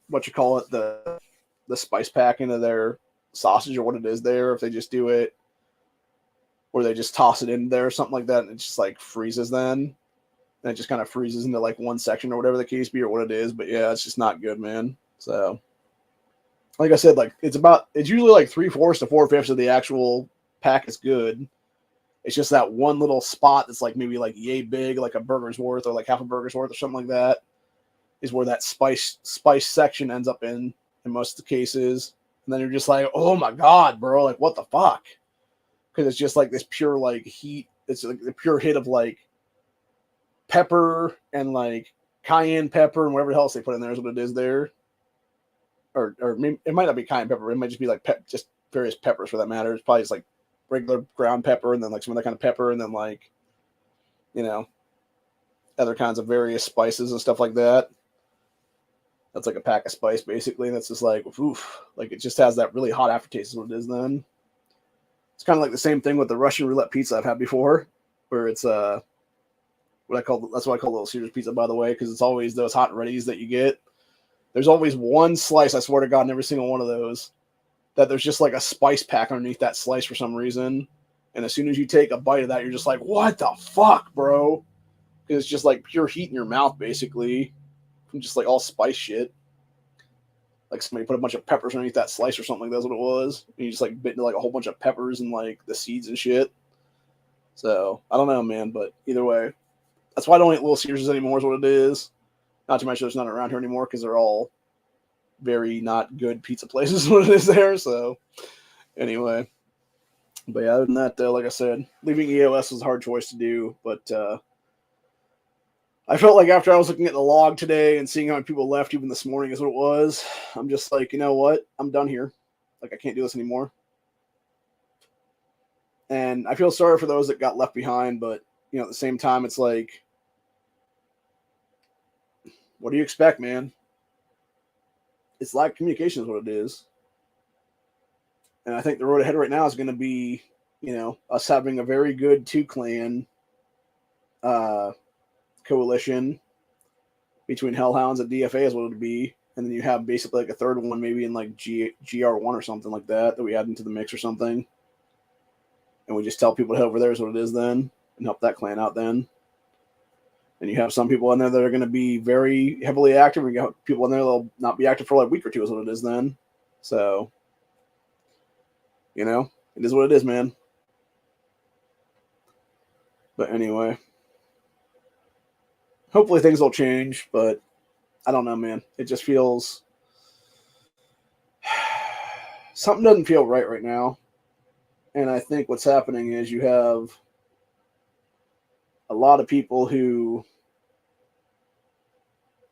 what you call it, the spice pack into their sausage or what it is there. If they just do it, or they just toss it in there or something like that, and it just like freezes then. And it just kind of freezes into like one section or whatever the case be or what it is. But yeah, it's just not good, man. So like I said, like it's usually like 3/4 to 4/5 of the actual pack is good. It's just that one little spot that's like maybe like yay big, like a burger's worth or like half a burger's worth or something like that, is where that spice section ends up in most of the cases. And then you're just like, oh my god, bro, like what the fuck? Because it's just like this pure like heat. It's like the pure hit of like pepper and like cayenne pepper and whatever else they put in there is what it is there. Or maybe, it might not be cayenne pepper. It might just be like just various peppers for that matter. It's probably just like regular ground pepper and then like some other kind of pepper and then like, other kinds of various spices and stuff like that. That's like a pack of spice basically. And that's just like, oof, like it just has that really hot aftertaste is what it is then. It's kind of like the same thing with the Russian roulette pizza I've had before, where it's that's what I call Little Caesars pizza, by the way, because it's always those hot and readies that you get. There's always one slice, I swear to God, in every single one of those, that there's just like a spice pack underneath that slice for some reason. And as soon as you take a bite of that, you're just like, what the fuck, bro? Because it's just like pure heat in your mouth, basically, from just like all spice shit. Like somebody put a bunch of peppers underneath that slice or something like that's what it was. And you just like bit into like a whole bunch of peppers and like the seeds and shit. So I don't know, man, but either way, that's why I don't eat Little Caesars anymore is what it is. Not to mention there's none around here anymore because they're all very not good pizza places what it is there. So anyway, but yeah, other than that, though, like I said, leaving EOS was a hard choice to do, but I felt like after I was looking at the log today and seeing how many people left even this morning is what it was, I'm just like, you know what? I'm done here. Like, I can't do this anymore. And I feel sorry for those that got left behind, but, at the same time, it's like, what do you expect, man? It's lack of communication is what it is. And I think the road ahead right now is going to be, us having a very good two-clan coalition between Hellhounds and DFA is what it would be. And then you have basically like a third one, maybe in like GR1 or something like that we add into the mix or something. And we just tell people to head over there is what it is then and help that clan out then. And you have some people in there that are going to be very heavily active. And you got people in there that'll not be active for like a week or two is what it is then. So, it is what it is, man. But anyway, hopefully things will change, but I don't know, man. It just feels something doesn't feel right now. And I think what's happening is you have a lot of people who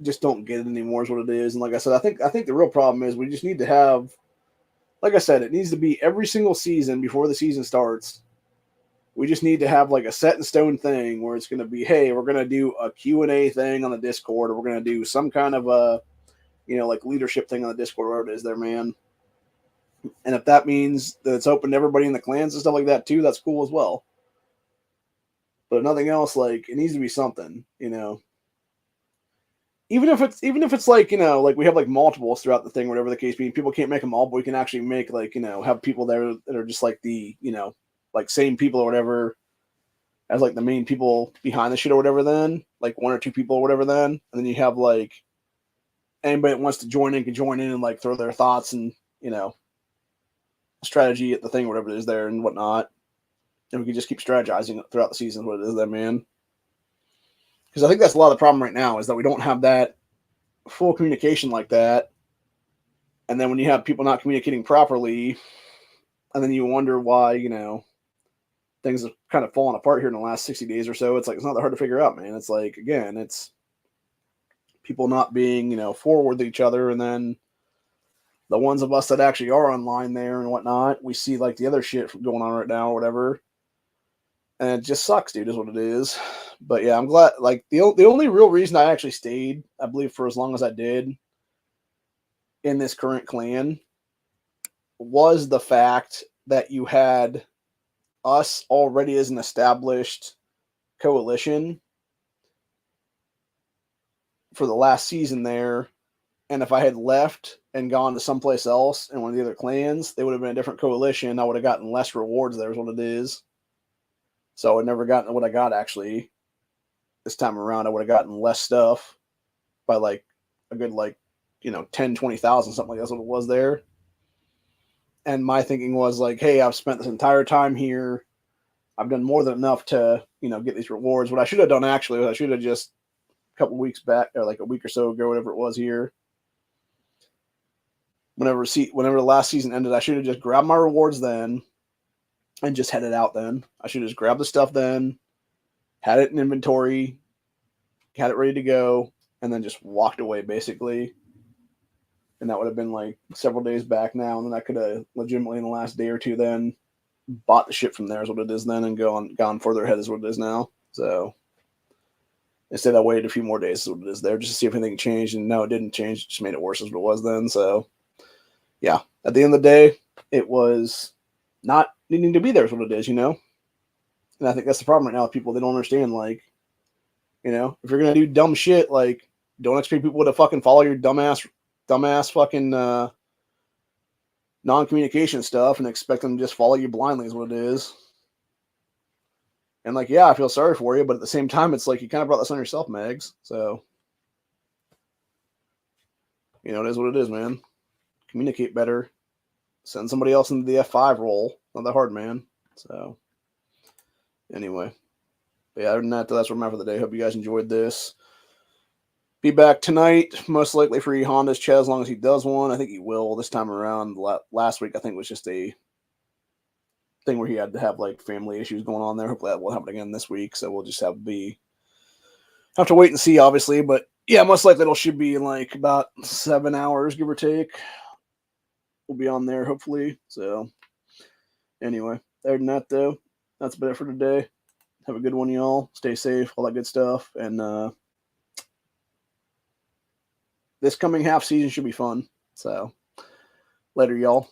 just don't get it anymore is what it is. And like I said, I think the real problem is we just need to have, like I said, it needs to be every single season before the season starts. We just need to have like a set in stone thing where it's going to be, hey, we're going to do a Q&A thing on the Discord, or we're going to do some kind of a, like leadership thing on the Discord, whatever it is there, man. And if that means that it's open to everybody in the clans and stuff like that too, that's cool as well. But if nothing else, like it needs to be something, Even if it's like, like we have like multiples throughout the thing, whatever the case be, people can't make them all, but we can actually make like, have people there that are just like the, like same people or whatever as like the main people behind the shit or whatever then, like one or two people or whatever then. And then you have like anybody that wants to join in can join in and like throw their thoughts and, strategy at the thing, whatever it is there and whatnot. And we could just keep strategizing throughout the season what it is then, man. Because I think that's a lot of the problem right now is that we don't have that full communication like that. And then when you have people not communicating properly, and then you wonder why, things have kind of fallen apart here in the last 60 days or so. It's like, it's not that hard to figure out, man. It's like, again, it's people not being, forward with each other. And then the ones of us that actually are online there and whatnot, we see like the other shit going on right now or whatever. And it just sucks, dude, is what it is. But yeah, I'm glad, like, the only real reason I actually stayed, I believe, for as long as I did in this current clan was the fact that you had us already as an established coalition for the last season there. And if I had left and gone to someplace else in one of the other clans, they would have been a different coalition. I would have gotten less rewards there is what it is. So I would never gotten what I got actually this time around. I would have gotten less stuff by like a good 10, 20,000, something like that's what it was there. And my thinking was like, hey, I've spent this entire time here. I've done more than enough to, get these rewards. What I should have done actually was I should have just a couple weeks back or like a week or so ago, whatever it was here. Whenever the last season ended, I should have just grabbed my rewards then and just headed out then. I should have just grabbed the stuff then, had it in inventory, had it ready to go, and then just walked away basically. And that would have been like several days back now. And then I could have legitimately in the last day or two then bought the shit from there is what it is then and gone further ahead is what it is now. So instead I waited a few more days is what it is there just to see if anything changed. And no, it didn't change. It just made it worse as what it was then. So yeah, at the end of the day, it was not needing to be there is what it is, And I think that's the problem right now with people. They don't understand, like, if you're going to do dumb shit, like, don't expect people to fucking follow your dumbass fucking non-communication stuff and expect them to just follow you blindly is what it is. And like, yeah, I feel sorry for you, but at the same time, it's like you kind of brought this on yourself, Megs. So, it is what it is, man. Communicate better. Send somebody else into the F5 role. Not that hard, man. So, anyway. But yeah, other than that, that's what I'm at for the day. Hope you guys enjoyed this. Be back tonight, most likely for E-Honda's chat, as long as he does one. I think he will this time around. Last week, I think, was just a thing where he had to have, like, family issues going on there. Hopefully that won't happen again this week, so we'll just have to wait and see, obviously. But, yeah, most likely it should be in, like, about 7 hours, give or take. We'll be on there, hopefully. So, anyway, other than that, though, that's about it for today. Have a good one, y'all. Stay safe, all that good stuff. And, this coming half season should be fun. So, later, y'all.